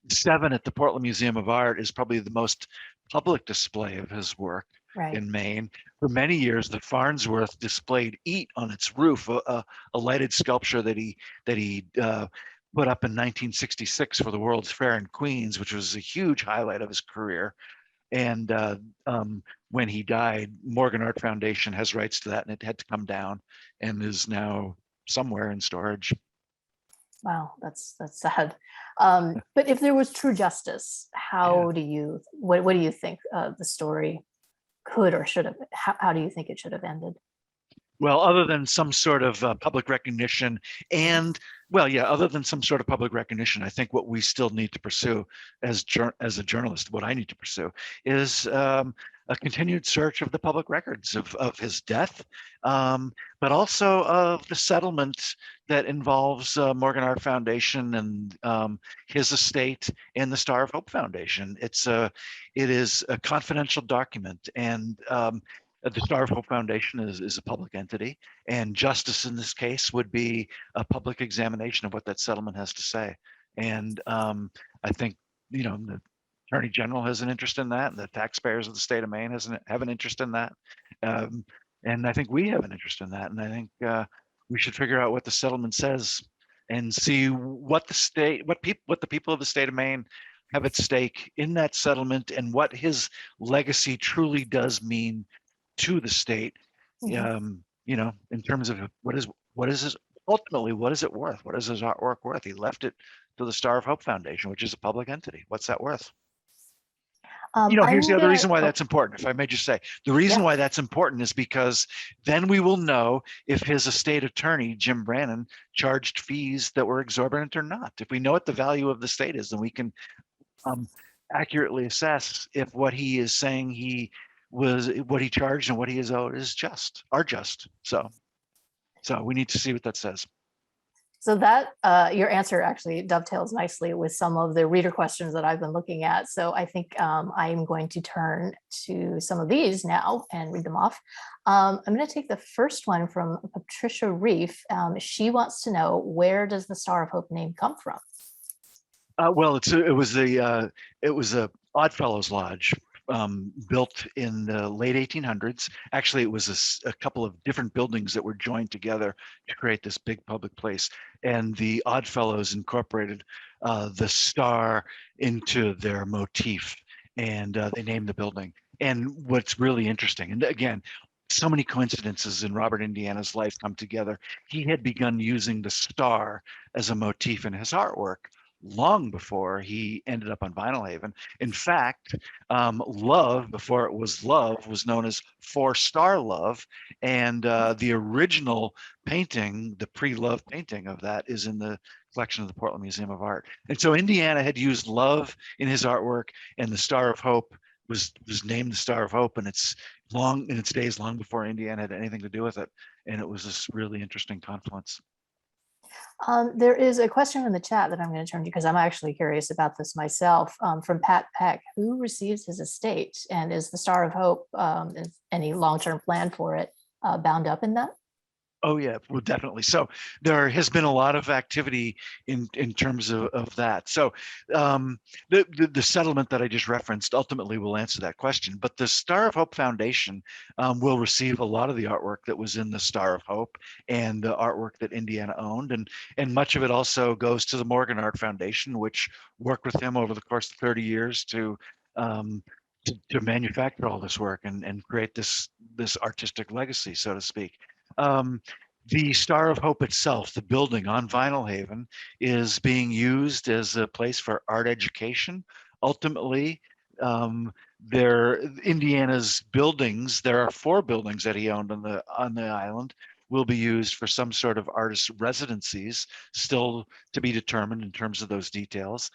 7 at the Portland Museum of Art is probably the most public display of his work in Maine. For many years, the Farnsworth displayed Eat on its roof, a lighted sculpture that he put up in 1966 for the World's Fair in Queens, which was a huge highlight of his career. And when he died, Morgan Art Foundation has rights to that, and it had to come down and is now somewhere in storage. Wow, that's sad. But if there was true justice, how do you, what do you think the story could or should have, how do you think it should have ended? Well, other than some sort of public recognition and, well, yeah, other than some sort of public recognition, I think what we still need to pursue as a journalist, what I need to pursue is a continued search of the public records of his death, but also of the settlement that involves Morgan Art Foundation and his estate and the Star of Hope Foundation. It is a confidential document, and the Star of Hope Foundation is a public entity, and justice in this case would be a public examination of what that settlement has to say. And I think, the Attorney General has an interest in that, and the taxpayers of the state of Maine have an interest in that. And I think we have an interest in that. And I think we should figure out what the settlement says and see what the people of the state of Maine have at stake in that settlement, and what his legacy truly does mean to the state, in terms of what is his, ultimately, what is it worth? What is his artwork worth? He left it to the Star of Hope Foundation, which is a public entity. What's that worth? Here's the other reason why that's important, if I may just say. The reason why that's important is because then we will know if his estate attorney, Jim Brannon, charged fees that were exorbitant or not. If we know what the value of the state is, then we can accurately assess if what he is saying what he charged and what he is owed is are just. So we need to see what that says. So that your answer actually dovetails nicely with some of the reader questions that I've been looking at. So I think I'm going to turn to some of these now and read them off. I'm going to take the first one from Patricia Reef. She wants to know, where does the Star of Hope name come from? Well, it was a Oddfellows Lodge, built in the late 1800s. Actually, it was a couple of different buildings that were joined together to create this big public place. And the Oddfellows incorporated the star into their motif, and they named the building. And what's really interesting, and again, so many coincidences in Robert Indiana's life come together. He had begun using the star as a motif in his artwork long before he ended up on Vinyl Haven. In fact, Love, before it was Love, was known as Four Star Love, and the original painting, the pre-Love painting of that, is in the collection of the Portland Museum of Art. And so Indiana had used Love in his artwork, and the Star of Hope was named the Star of Hope, and it's in its days long before Indiana had anything to do with it. And it was this really interesting confluence. There is a question in the chat that I'm going to turn to, because I'm actually curious about this myself, from Pat Peck. Who receives his estate, and is the Star of Hope, is any long-term plan for it, bound up in that? Oh yeah, well, definitely. So there has been a lot of activity in terms of that. So the settlement that I just referenced ultimately will answer that question. But the Star of Hope Foundation will receive a lot of the artwork that was in the Star of Hope and the artwork that Indiana owned, and much of it also goes to the Morgan Art Foundation, which worked with him over the course of 30 years to manufacture all this work and create this artistic legacy, so to speak. The Star of Hope itself, the building on Vinyl Haven, is being used as a place for art education. Ultimately, Indiana's buildings, there are 4 buildings that he owned on the island, will be used for some sort of artist residencies, still to be determined in terms of those details.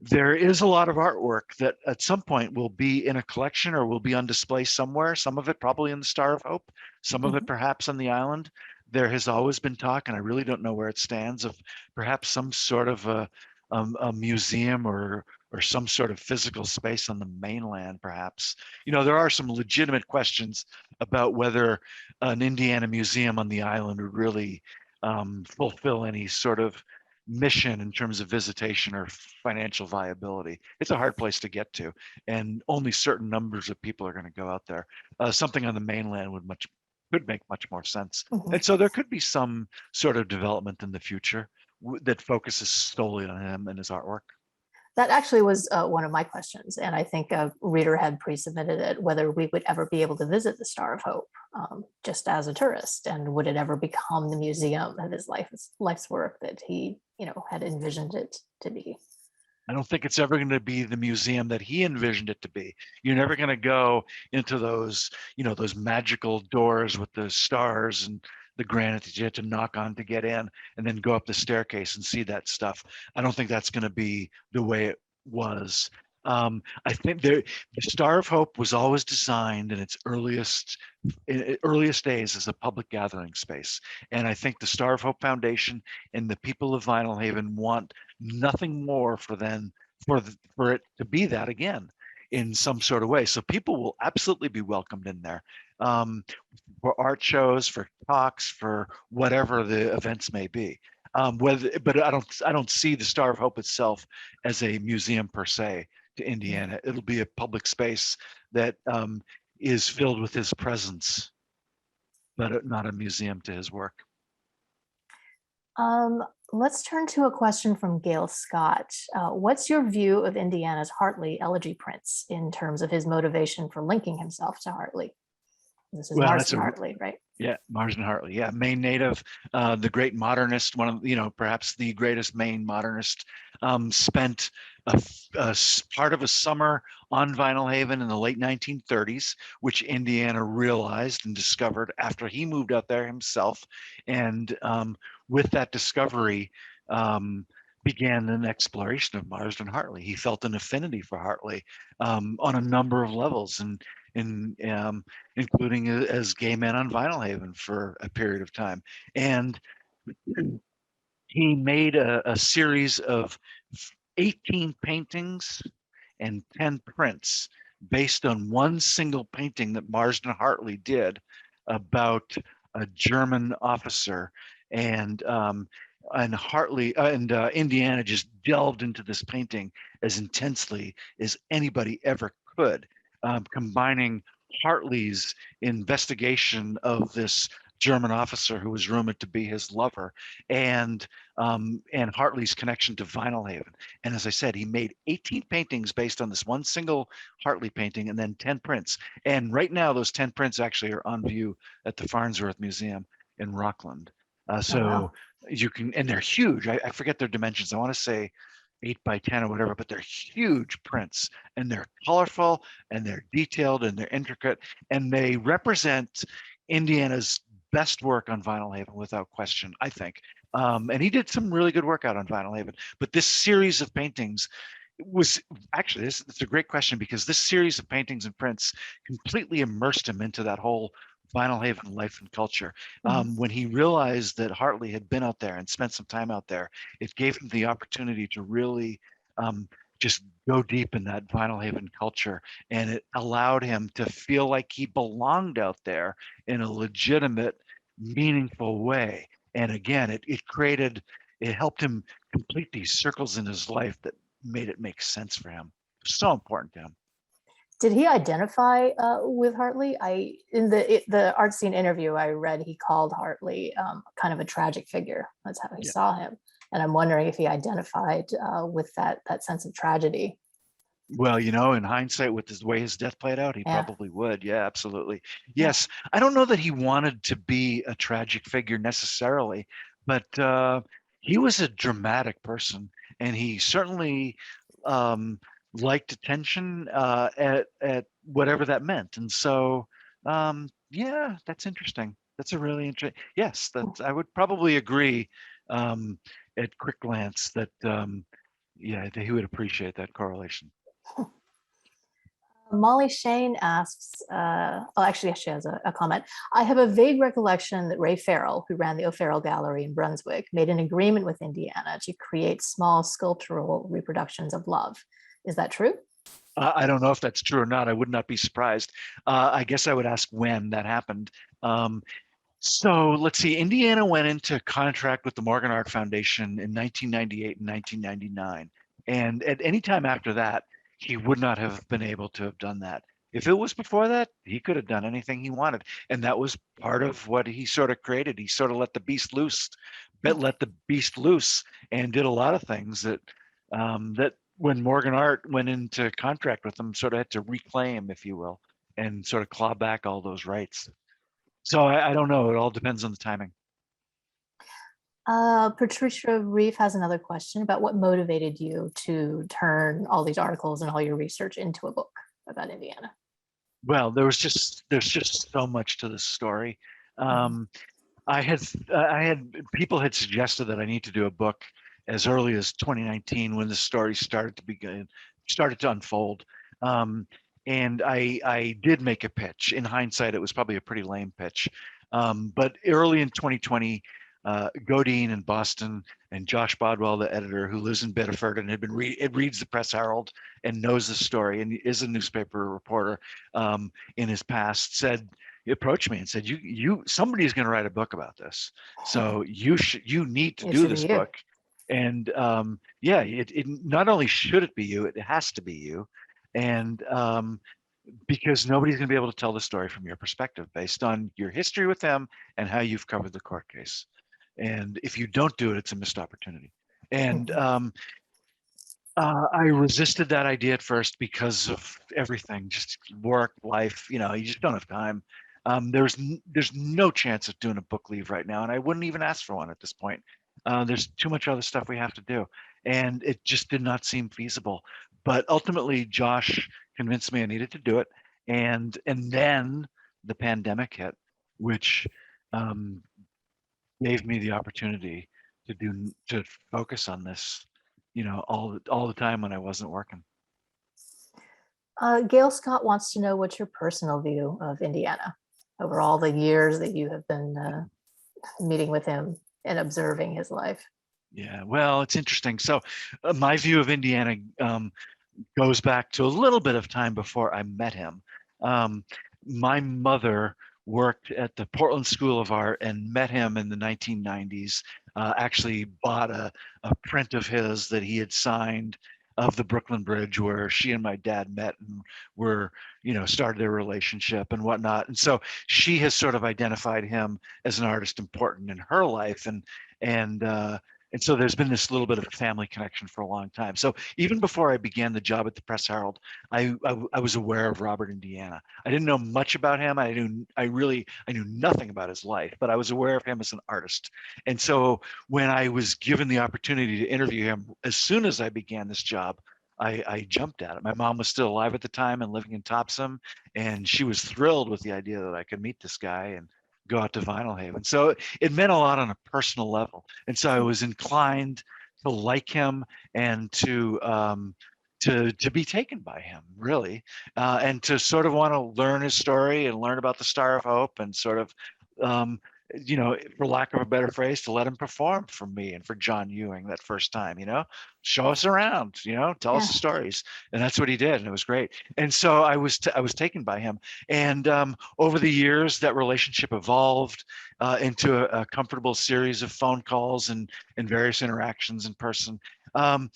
There is a lot of artwork that at some point will be in a collection or will be on display somewhere, some of it probably in the Star of Hope, some of it perhaps on the island. There has always been talk, and I really don't know where it stands, of perhaps some sort of a museum or some sort of physical space on the mainland, perhaps. There are some legitimate questions about whether an Indiana museum on the island would really fulfill any sort of mission in terms of visitation or financial viability. It's a hard place to get to, and only certain numbers of people are going to go out there. Something on the mainland could make much more sense. And so there could be some sort of development in the future that focuses solely on him and his artwork. That actually was one of my questions, and I think a reader had pre-submitted it, whether we would ever be able to visit the Star of Hope just as a tourist, and would it ever become the museum of his life's work that he, had envisioned it to be. I don't think it's ever going to be the museum that he envisioned it to be. You're never going to go into those, those magical doors with the stars and the granite that you had to knock on to get in, and then go up the staircase and see that stuff. I don't think that's going to be the way it was. I think the Star of Hope was always designed in its earliest days as a public gathering space. And I think the Star of Hope Foundation and the people of Vinyl Haven want nothing more for it to be that again in some sort of way. So people will absolutely be welcomed in there for art shows, for talks, for whatever the events may be. But I don't see the Star of Hope itself as a museum per se to Indiana. It'll be a public space that is filled with his presence, but not a museum to his work. Let's turn to a question from Gail Scott. What's your view of Indiana's Hartley elegy prints in terms of his motivation for linking himself to Hartley? This is Marston Hartley, right? Yeah, Marston Hartley. Yeah, Maine native, the great modernist, one of, perhaps the greatest Maine modernist, spent a part of a summer on Vinyl Haven in the late 1930s, which Indiana realized and discovered after he moved out there himself. And with that discovery, began an exploration of Marston Hartley. He felt an affinity for Hartley on a number of levels, and including as gay men on Vinyl Haven for a period of time. And he made a series of 18 paintings and 10 prints based on one single painting that Marston Hartley did about a German officer. And Hartley and Indiana just delved into this painting as intensely as anybody ever could, combining Hartley's investigation of this German officer who was rumored to be his lover, and Hartley's connection to Vinyl Haven. And as I said, he made 18 paintings based on this one single Hartley painting, and then 10 prints. And right now, those 10 prints actually are on view at the Farnsworth Museum in Rockland. So you can, and they're huge. I forget their dimensions. I want to say 8 by 10 or whatever, but they're huge prints, and they're colorful, and they're detailed, and they're intricate, and they represent Indiana's best work on Vinyl Haven without question, I think. And he did some really good work out on Vinyl Haven, but this series of paintings was actually, it's a great question, because this series of paintings and prints completely immersed him into that whole Vinyl Haven life and culture. When he realized that Hartley had been out there and spent some time out there, it gave him the opportunity to really just go deep in that Vinyl Haven culture, and it allowed him to feel like he belonged out there in a legitimate, meaningful way. And again, it helped him complete these circles in his life that made it make sense for him. So important to him. Did he identify with Hartley? In the art scene interview I read, he called Hartley kind of a tragic figure. That's how he saw him. And I'm wondering if he identified with that sense of tragedy. Well, in hindsight, with the way his death played out, he probably would. Yeah, absolutely. Yes. I don't know that he wanted to be a tragic figure necessarily, but he was a dramatic person, and he certainly liked attention at whatever that meant. And so, that's interesting. That's a really interesting. Yes, I would probably agree at quick glance that that he would appreciate that correlation. Molly Shane asks, actually she has a comment. I have a vague recollection that Ray Farrell, who ran the O'Farrell Gallery in Brunswick, made an agreement with Indiana to create small sculptural reproductions of love. Is that true? I don't know if that's true or not. I would not be surprised. I guess I would ask when that happened. So let's see. Indiana went into contract with the Morgan Art Foundation in 1998 and 1999. And at any time after that, he would not have been able to have done that. If it was before that, he could have done anything he wanted. And that was part of what he sort of created. He sort of let the beast loose and did a lot of things that when Morgan Art went into contract with them, sort of had to reclaim, if you will, and sort of claw back all those rights. So I don't know. It all depends on the timing. Patricia Reeve has another question about what motivated you to turn all these articles and all your research into a book about Indiana. Well, there's just so much to this story. Um, I had people had suggested that I need to do a book as early as 2019 when the story started to unfold. Um, and I did make a pitch. In hindsight, it was probably a pretty lame pitch. But early in 2020, Godine in Boston and Josh Bodwell, the editor who lives in Bedford and it reads the Press Herald and knows the story and is a newspaper reporter in his past, he approached me and said, somebody's going to write a book about this. So you need to It do should this be you. book. And yeah, it not only should it be you, it has to be you. And because nobody's going to be able to tell the story from your perspective based on your history with them and how you've covered the court case. And if you don't do it, it's a missed opportunity. And I resisted that idea at first because of everything, just work, life. You just don't have time. There's no chance of doing a book leave right now, and I wouldn't even ask for one at this point. There's too much other stuff we have to do, and it just did not seem feasible. But ultimately, Josh convinced me I needed to do it, and then the pandemic hit, which um, gave me the opportunity to focus on this, all the time when I wasn't working. Gail Scott wants to know what's your personal view of Indiana over all the years that you have been meeting with him and observing his life. Yeah, well, it's interesting. So my view of Indiana goes back to a little bit of time before I met him. My mother worked at the Portland School of Art and met him in the 1990s. Actually bought a print of his that he had signed of the Brooklyn Bridge, where she and my dad met and started their relationship and whatnot. And so she has sort of identified him as an artist important in her life, and so there's been this little bit of a family connection for a long time. So even before I began the job at the Press Herald, I was aware of Robert Indiana. I didn't know much about him. I knew nothing about his life, but I was aware of him as an artist. And so when I was given the opportunity to interview him, as soon as I began this job, I jumped at it. My mom was still alive at the time and living in Topsom, and she was thrilled with the idea that I could meet this guy and go out to Vinyl Haven. So it meant a lot on a personal level. And so I was inclined to like him and to be taken by him, really, and to sort of want to learn his story and learn about the Star of Hope and sort of, for lack of a better phrase, to let him perform for me and for John Ewing that first time, show us around, tell us the stories. And that's what he did. And it was great. And so I was taken by him. And over the years, that relationship evolved into a comfortable series of phone calls and various interactions in person. And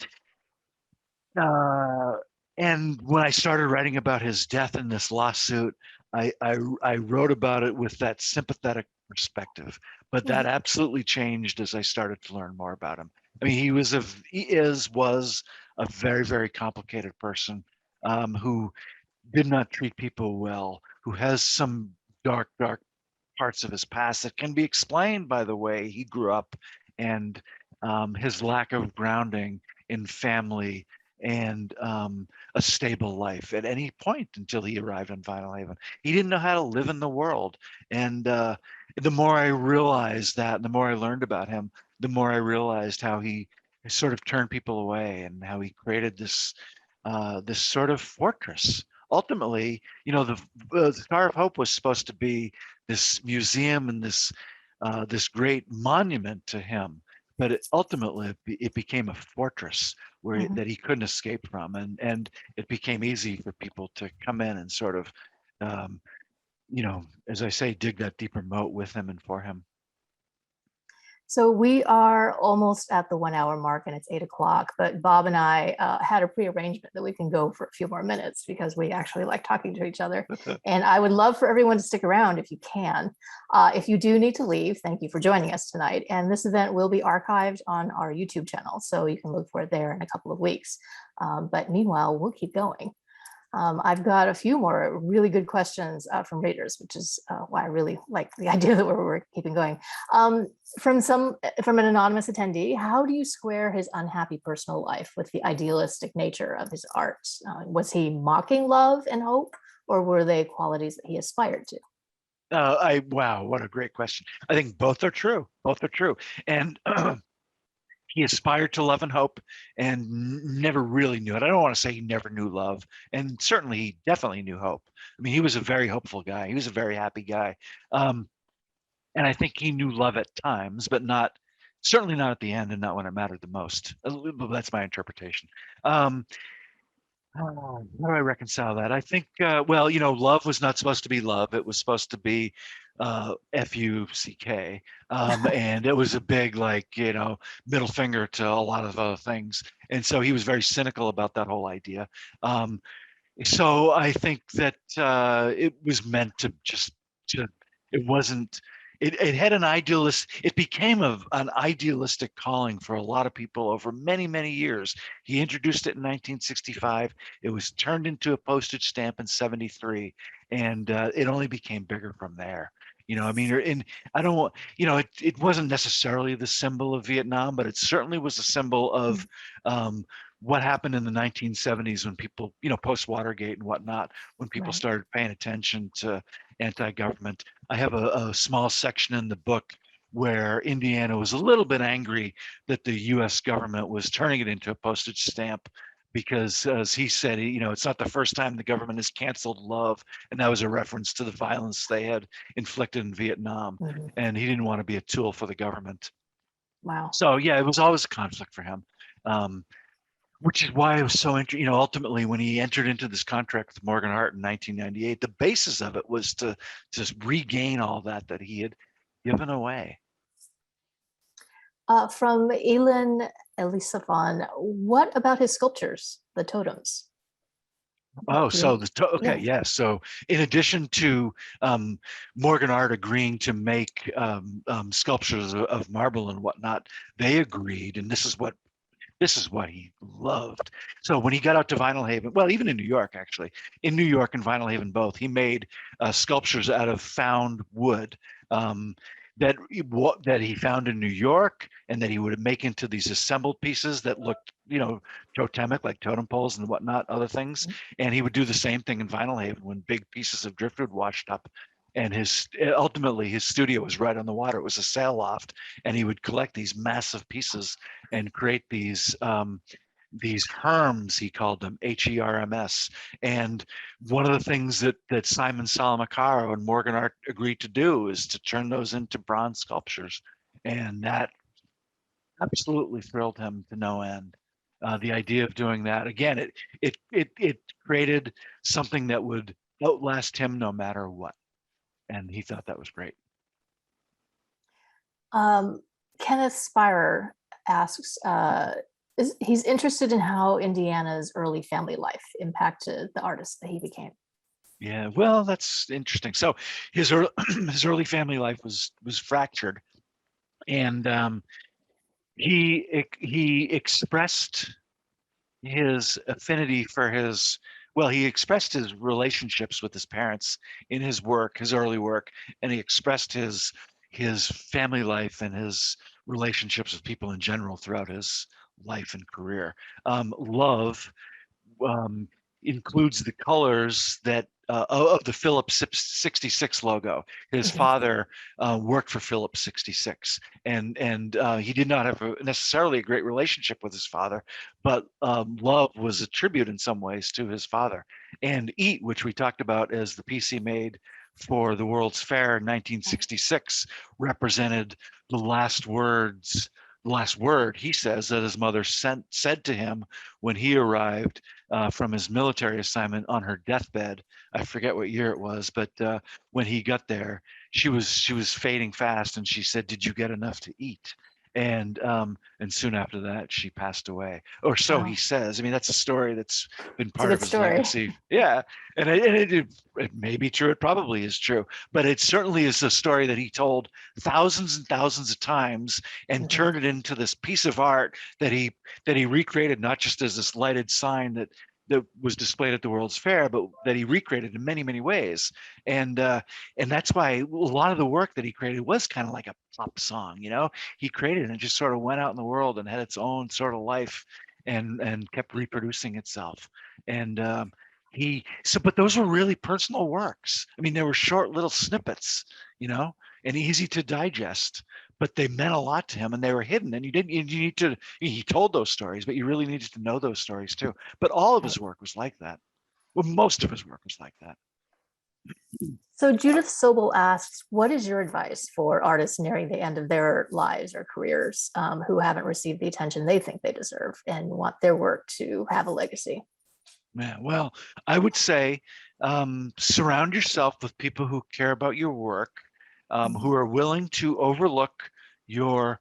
when I started writing about his death in this lawsuit, I wrote about it with that sympathetic perspective, but that absolutely changed as I started to learn more about him. I mean, he was a very, very complicated person who did not treat people well, who has some dark parts of his past that can be explained by the way he grew up and his lack of grounding in family and a stable life at any point until he arrived in Vinyl Haven. He didn't know how to live in the world. And the more I realized that, and the more I learned about him, the more I realized how he sort of turned people away and how he created this sort of fortress. Ultimately, the Star of Hope was supposed to be this museum and this great monument to him, but ultimately it became a fortress where that he couldn't escape from, and it became easy for people to come in and sort of, as I say, dig that deeper moat with him and for him. So we are almost at the 1 hour mark and it's 8 o'clock, but Bob and I had a pre-arrangement that we can go for a few more minutes because we actually like talking to each other. And I would love for everyone to stick around if you can. If you do need to leave, thank you for joining us tonight. And this event will be archived on our YouTube channel, so you can look for it there in a couple of weeks. But meanwhile, we'll keep going. I've got a few more really good questions from readers, which is why I really like the idea that we're keeping going. From an anonymous attendee, how do you square his unhappy personal life with the idealistic nature of his art? Was he mocking love and hope, or were they qualities that he aspired to? Wow, what a great question. I think both are true. Both are true. And he aspired to love and hope and never really knew it. I don't want to say he never knew love, and certainly he definitely knew hope. I mean, he was a very hopeful guy. He was a very happy guy. And I think he knew love at times, but certainly not at the end and not when it mattered the most. That's my interpretation. How do I reconcile that? I think, well, love was not supposed to be love. It was supposed to be F-U-C-K. And it was a big, middle finger to a lot of other things. And so he was very cynical about that whole idea. So I think that it was meant to it wasn't, it had it became an idealistic calling for a lot of people over many, many years. He introduced it in 1965. It was turned into a postage stamp in 73, and it only became bigger from there. I mean, I don't want, it wasn't necessarily the symbol of Vietnam, but it certainly was a symbol of what happened in the 1970s when people, post Watergate and whatnot, when people started paying attention to anti-government. I have a small section in the book where Indiana was a little bit angry that the US government was turning it into a postage stamp because, as he said, it's not the first time the government has canceled love. And that was a reference to the violence they had inflicted in Vietnam. And he didn't want to be a tool for the government. Wow. So, yeah, it was always a conflict for him. Which is why it was so interesting. Ultimately, when he entered into this contract with Morgan Hart in 1998, the basis of it was to just regain all that he had given away. From Elin Elisafon, what about his sculptures, the totems? Oh, so okay, yeah. So in addition to Morgan Art agreeing to make sculptures of marble and whatnot, they agreed, and this is what he loved. So when he got out to Vinyl Haven, well, even in New York, actually, in New York and Vinyl Haven both, he made sculptures out of found wood that he found in New York, and that he would make into these assembled pieces that looked, totemic, like totem poles and whatnot, other things. And he would do the same thing in Vinyl Haven when big pieces of driftwood washed up. And ultimately his studio was right on the water. It was a sail loft, and he would collect these massive pieces and create these herms, he called them, HERMS. And one of the things that Simon Salamacaro and Morgan Art agreed to do is to turn those into bronze sculptures. And that absolutely thrilled him to no end. The idea of doing that, again, it created something that would outlast him no matter what. And he thought that was great. Kenneth Spirer asks, he's interested in how Indiana's early family life impacted the artist that he became. Yeah, well, that's interesting. So his early family life was fractured, and he expressed his affinity for he expressed his relationships with his parents in his work, his early work, and he expressed his family life and his relationships with people in general throughout his life and career. Love includes the colors that of the Phillips 66 logo. His father worked for Phillips 66, and he did not have necessarily a great relationship with his father, but love was a tribute in some ways to his father. And Eat, which we talked about as the piece he made for the World's Fair in 1966, represented the last word he says that his mother said to him when he arrived, from his military assignment on her deathbed. I forget what year it was, but when he got there, she was fading fast, and she said, "Did you get enough to eat?" And soon after that, she passed away, or so he Wow. says. I mean, that's a story that's been It's a part of good his story. legacy. Yeah, and it may be true. It probably is true, but it certainly is a story that he told thousands and thousands of times, and Mhm. turned it into this piece of art that he recreated, not just as this lighted sign that was displayed at the World's Fair, but that he recreated in many, many ways. And that's why a lot of the work that he created was kind of like a pop song. He created it and it just sort of went out in the world and had its own sort of life, and kept reproducing itself. And but those were really personal works. I mean, they were short little snippets, you know, and easy to digest, but they meant a lot to him, and they were hidden. And you need to, he told those stories, but you really needed to know those stories too. But all of Right. his work was like that. Well, most of his work was like that. So Judith Sobel asks, what is your advice for artists nearing the end of their lives or careers who haven't received the attention they think they deserve and want their work to have a legacy? Yeah, well, I would say surround yourself with people who care about your work, who are willing to overlook your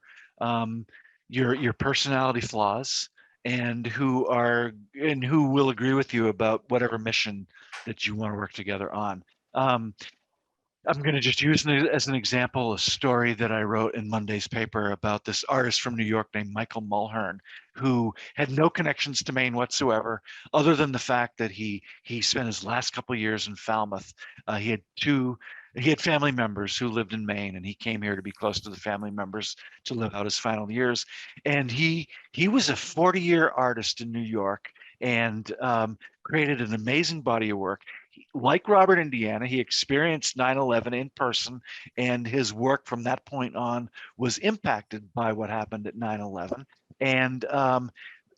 your personality flaws, and who will agree with you about whatever mission that you want to work together on. Um, I'm going to just use as an example a story that I wrote in Monday's paper about this artist from New York named Michael Mulhern, who had no connections to Maine whatsoever, other than the fact that he spent his last couple of years in Falmouth. He had family members who lived in Maine, and he came here to be close to the family members to live out his final years. And he was a 40-year artist in New York, and created an amazing body of work. Like Robert Indiana, he experienced 9/11 in person, and his work from that point on was impacted by what happened at 9/11. And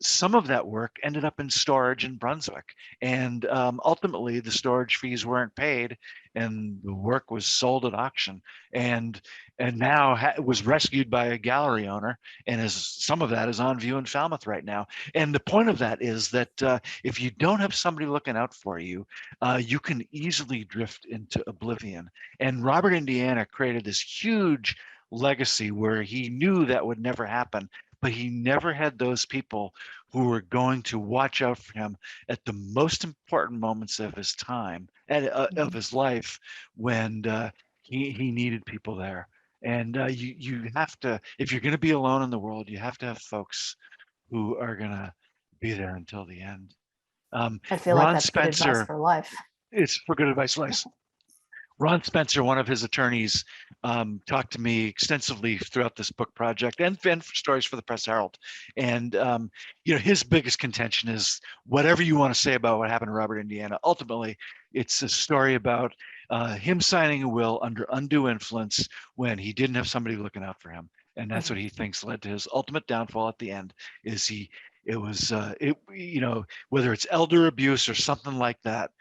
some of that work ended up in storage in Brunswick. And ultimately, the storage fees weren't paid, and the work was sold at auction. And now was rescued by a gallery owner, and some of that is on view in Falmouth right now. And the point of that is that if you don't have somebody looking out for you, you can easily drift into oblivion. And Robert Indiana created this huge legacy where he knew that would never happen, but he never had those people who were going to watch out for him at the most important moments of his time and of his life, when he needed people there. And you have to, if you're going to be alone in the world, you have to have folks who are going to be there until the end. I feel like Ron that's good advice Spencer, for life. it's for good advice, Lice. Ron Spencer, one of his attorneys, talked to me extensively throughout this book project, and for stories for the Press Herald. And his biggest contention is, whatever you want to say about what happened to Robert Indiana, ultimately, it's a story about him signing a will under undue influence when he didn't have somebody looking out for him. And that's what he thinks led to his ultimate downfall at the end. Whether it's elder abuse or something like that,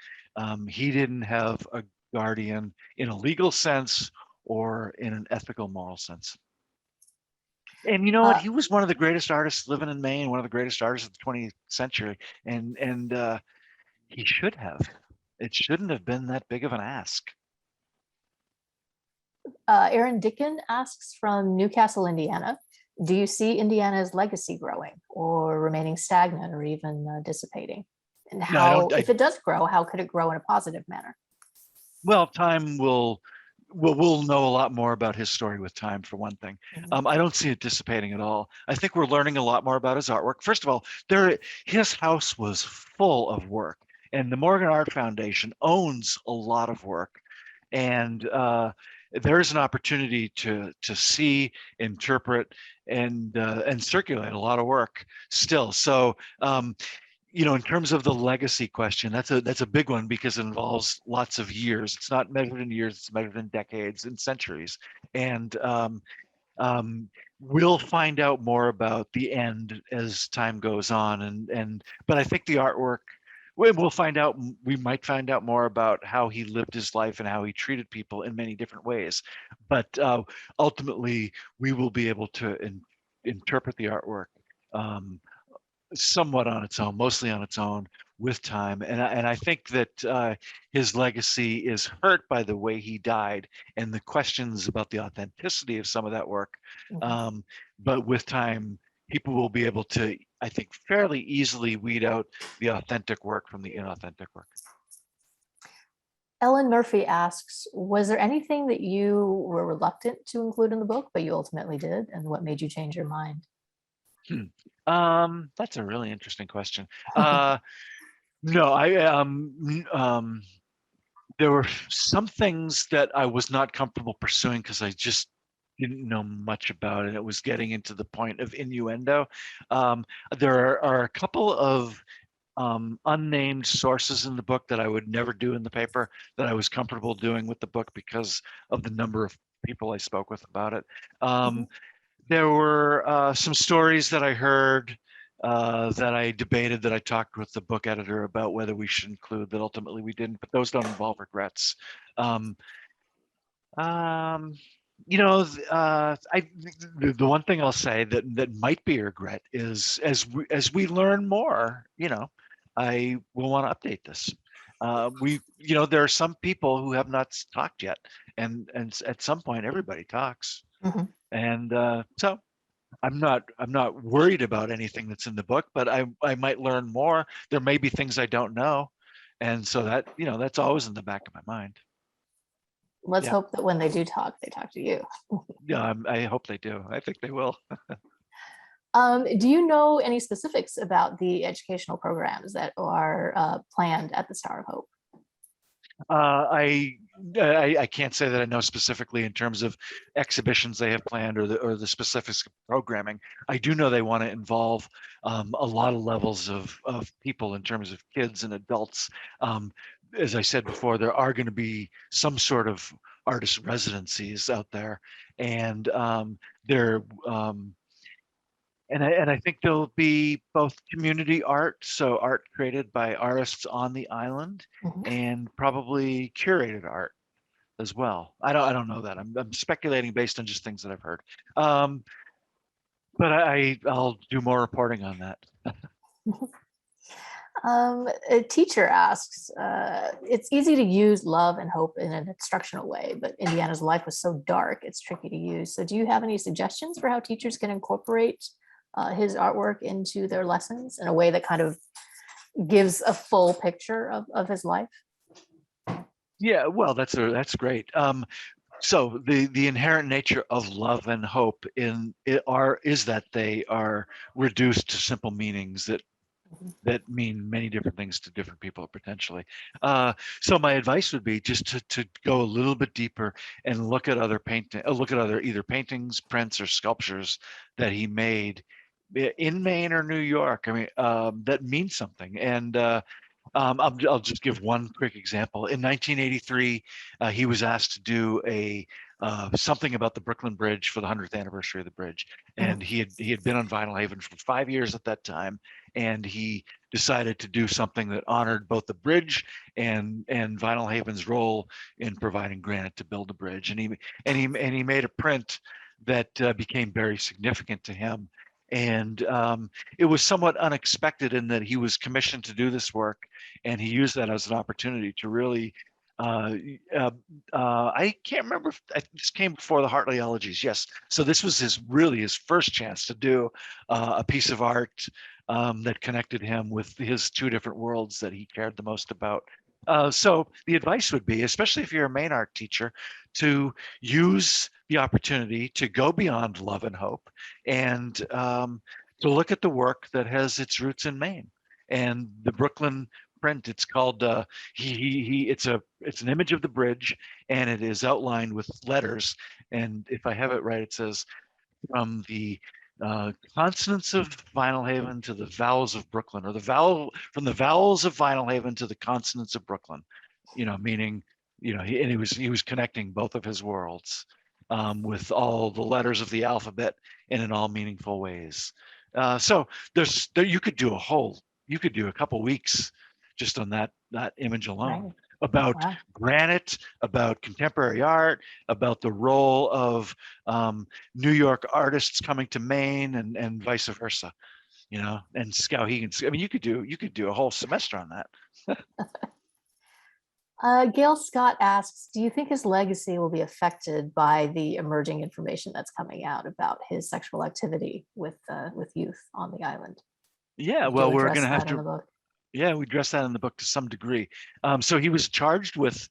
he didn't have a guardian in a legal sense or in an ethical, moral sense. And you know what? Uh, He was one of the greatest artists living in Maine, one of the greatest artists of the 20th century, and he should have. It shouldn't have been that big of an ask. Aaron Dickin asks from Newcastle, Indiana, do you see Indiana's legacy growing or remaining stagnant or even dissipating? And No, I don't. if it does grow, how could it grow in a positive manner? Well, time we'll know a lot more about his story with time, for one thing. I don't see it dissipating at all. I think we're learning a lot more about his artwork. First of all, his house was full of work, and the Morgan Art Foundation owns a lot of work, and there's an opportunity to see, interpret, and circulate a lot of work still. So in terms of the legacy question, that's a big one, because it involves lots of years. It's not measured in years; it's measured in decades and centuries. And we'll find out more about the end as time goes on. But I think the artwork, we'll find out. We might find out more about how he lived his life and how he treated people in many different ways. But ultimately, we will be able to interpret the artwork somewhat on its own, mostly on its own, with time. And I think that his legacy is hurt by the way he died and the questions about the authenticity of some of that work. Mhm. But with time, people will be able to, I think, fairly easily weed out the authentic work from the inauthentic work. Ellen Murphy asks, was there anything that you were reluctant to include in the book, but you ultimately did? And what made you change your mind? That's a really interesting question. No, there were some things that I was not comfortable pursuing because I just didn't know much about it. It was getting into the point of innuendo. There are a couple of unnamed sources in the book that I would never do in the paper that I was comfortable doing with the book because of the number of people I spoke with about it. Mhm. There were some stories that I heard that I debated, that I talked with the book editor about whether we should include, that ultimately we didn't, but those don't involve regrets. Um, um, the one thing I'll say that might be a regret is as we learn more, I will want to update this. There are some people who have not talked yet, and at some point everybody talks, Mhm. and so I'm not worried about anything that's in the book, but I might learn more. There may be things I don't know, and so that's always in the back of my mind. Let's Yeah, hope that when they do talk, they talk to you. yeah. I hope they do. I think they will. Do you know any specifics about the educational programs that are planned at the Star of Hope? I can't say that I know specifically in terms of exhibitions they have planned or the specifics of programming. I do know they want to involve a lot of levels of people in terms of kids and adults. As I said before, there are going to be some sort of artist residencies out there, and they're and I think there'll be both community art, so art created by artists on the island, Mhm. and probably curated art as well. I don't know that. I'm speculating based on just things that I've heard. Um, but I'll do more reporting on that. A teacher asks, it's easy to use love and hope in an instructional way, but Indiana's life was so dark, it's tricky to use. So do you have any suggestions for how teachers can incorporate his artwork into their lessons in a way that kind of gives a full picture of his life? Yeah, well, that's great. So the inherent nature of love and hope is that they are reduced to simple meanings that mean many different things to different people potentially. So my advice would be just to go a little bit deeper and look at other either paintings, prints, or sculptures that he made in Maine or New York. I mean, that means something. And I'll just give one quick example. In 1983, he was asked to do something about the Brooklyn Bridge for the 100th anniversary of the bridge, Mhm. and he had been on Vinyl Haven for 5 years at that time, and he decided to do something that honored both the bridge and Vinyl Haven's role in providing granite to build the bridge, and he made a print that became very significant to him. And it was somewhat unexpected in that he was commissioned to do this work, and he used that as an opportunity to really uh, I can't remember if this came before the Harley Elegies. Yes, so this was his first chance to do a piece of art that connected him with his two different worlds that he cared the most about. So the advice would be, especially if you're a main art teacher, to use the opportunity to go beyond love and hope, and to look at the work that has its roots in Maine. And the Brooklyn print, it's called it's an image of the bridge, and it is outlined with letters. And if I have it right, it says from the consonants of Vinyl Haven to the vowels of Brooklyn, or from the vowels of Vinyl Haven to the consonants of Brooklyn. Meaning, he was connecting both of his worlds with all the letters of the alphabet and in all meaningful ways. So you could do a couple weeks just on that image alone Right. about Wow. granite, about contemporary art, about the role of New York artists coming to Maine, and vice versa. and scout. I mean, you could do a whole semester on that. Gail Scott asks, do you think his legacy will be affected by the emerging information that's coming out about his sexual activity with youth on the island? Yeah, You well, do we're address going to have that in to. the book. Yeah, we address that in the book to some degree. So he was charged with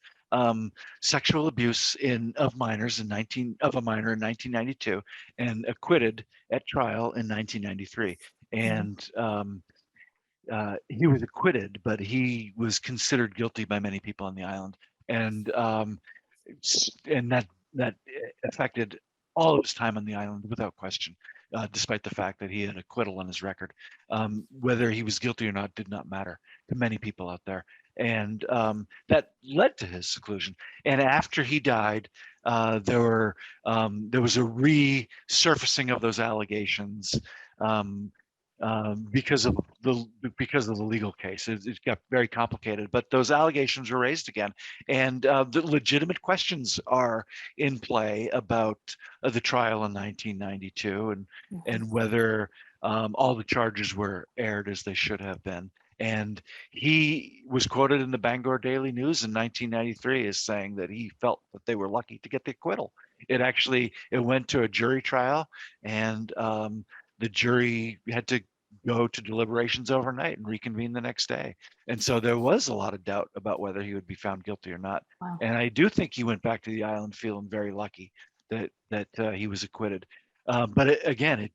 sexual abuse of minors of a minor in 1992, and acquitted at trial in 1993. And he was acquitted, but he was considered guilty by many people on the island, and that affected all of his time on the island without question, despite the fact that he had acquittal on his record. Whether he was guilty or not did not matter to many people out there, and that led to his seclusion. And after he died, there was a resurfacing of those allegations. Um, because of the legal case. It got very complicated, but those allegations were raised again, and the legitimate questions are in play about the trial in 1992, and whether all the charges were aired as they should have been. And he was quoted in the Bangor Daily News in 1993 as saying that he felt that they were lucky to get the acquittal. It went to a jury trial, and the jury had to go to deliberations overnight and reconvene the next day. And so there was a lot of doubt about whether he would be found guilty or not. Wow. And I do think he went back to the island feeling very lucky that he was acquitted. But again,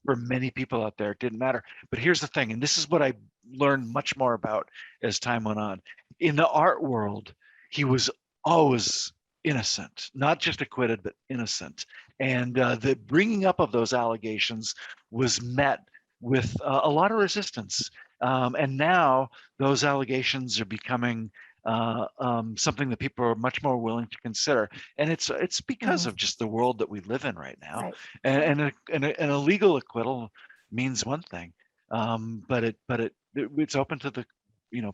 for many people out there, it didn't matter. But here's the thing, and this is what I learned much more about as time went on. In the art world, he was always innocent, not just acquitted, but innocent. And the bringing up of those allegations was met with a lot of resistance. And now those allegations are becoming something that people are much more willing to consider. And it's because of just the world that we live in right now. Right. And a legal acquittal means one thing, but it's open to the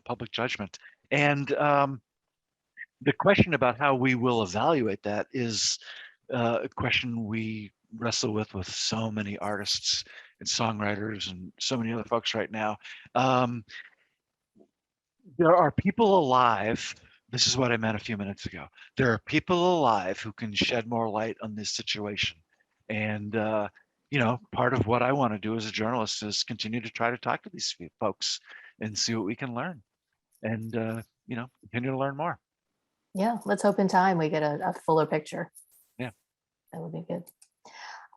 public judgment. And the question about how we will evaluate that is a question we wrestle with so many artists and songwriters and so many other folks right now. There are people alive. This is what I meant a few minutes ago. There are people alive who can shed more light on this situation. And, part of what I want to do as a journalist is continue to try to talk to these folks and see what we can learn, and, continue to learn more. Yeah, let's hope in time we get a fuller picture. Yeah. That would be good.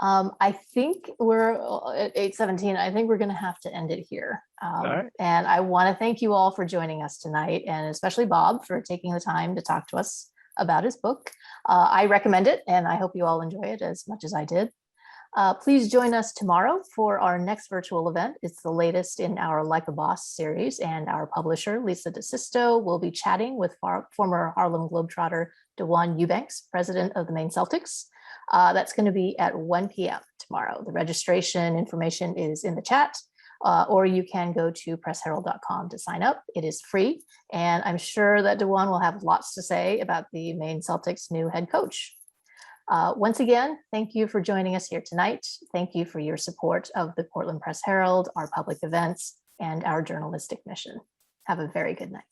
I think we're at 8:17. I think we're going to have to end it here. All right. And I want to thank you all for joining us tonight, and especially Bob for taking the time to talk to us about his book. I recommend it, and I hope you all enjoy it as much as I did. Please join us tomorrow for our next virtual event. It's the latest in our Like a Boss series, and our publisher, Lisa DeSisto, will be chatting with former Harlem Globetrotter DeJuan Eubanks, president of the Maine Celtics. That's going to be at 1 p.m. tomorrow. The registration information is in the chat, or you can go to pressherald.com to sign up. It is free, and I'm sure that DeJuan will have lots to say about the Maine Celtics' new head coach. Once again, thank you for joining us here tonight. Thank you for your support of the Portland Press Herald, our public events, and our journalistic mission. Have a very good night.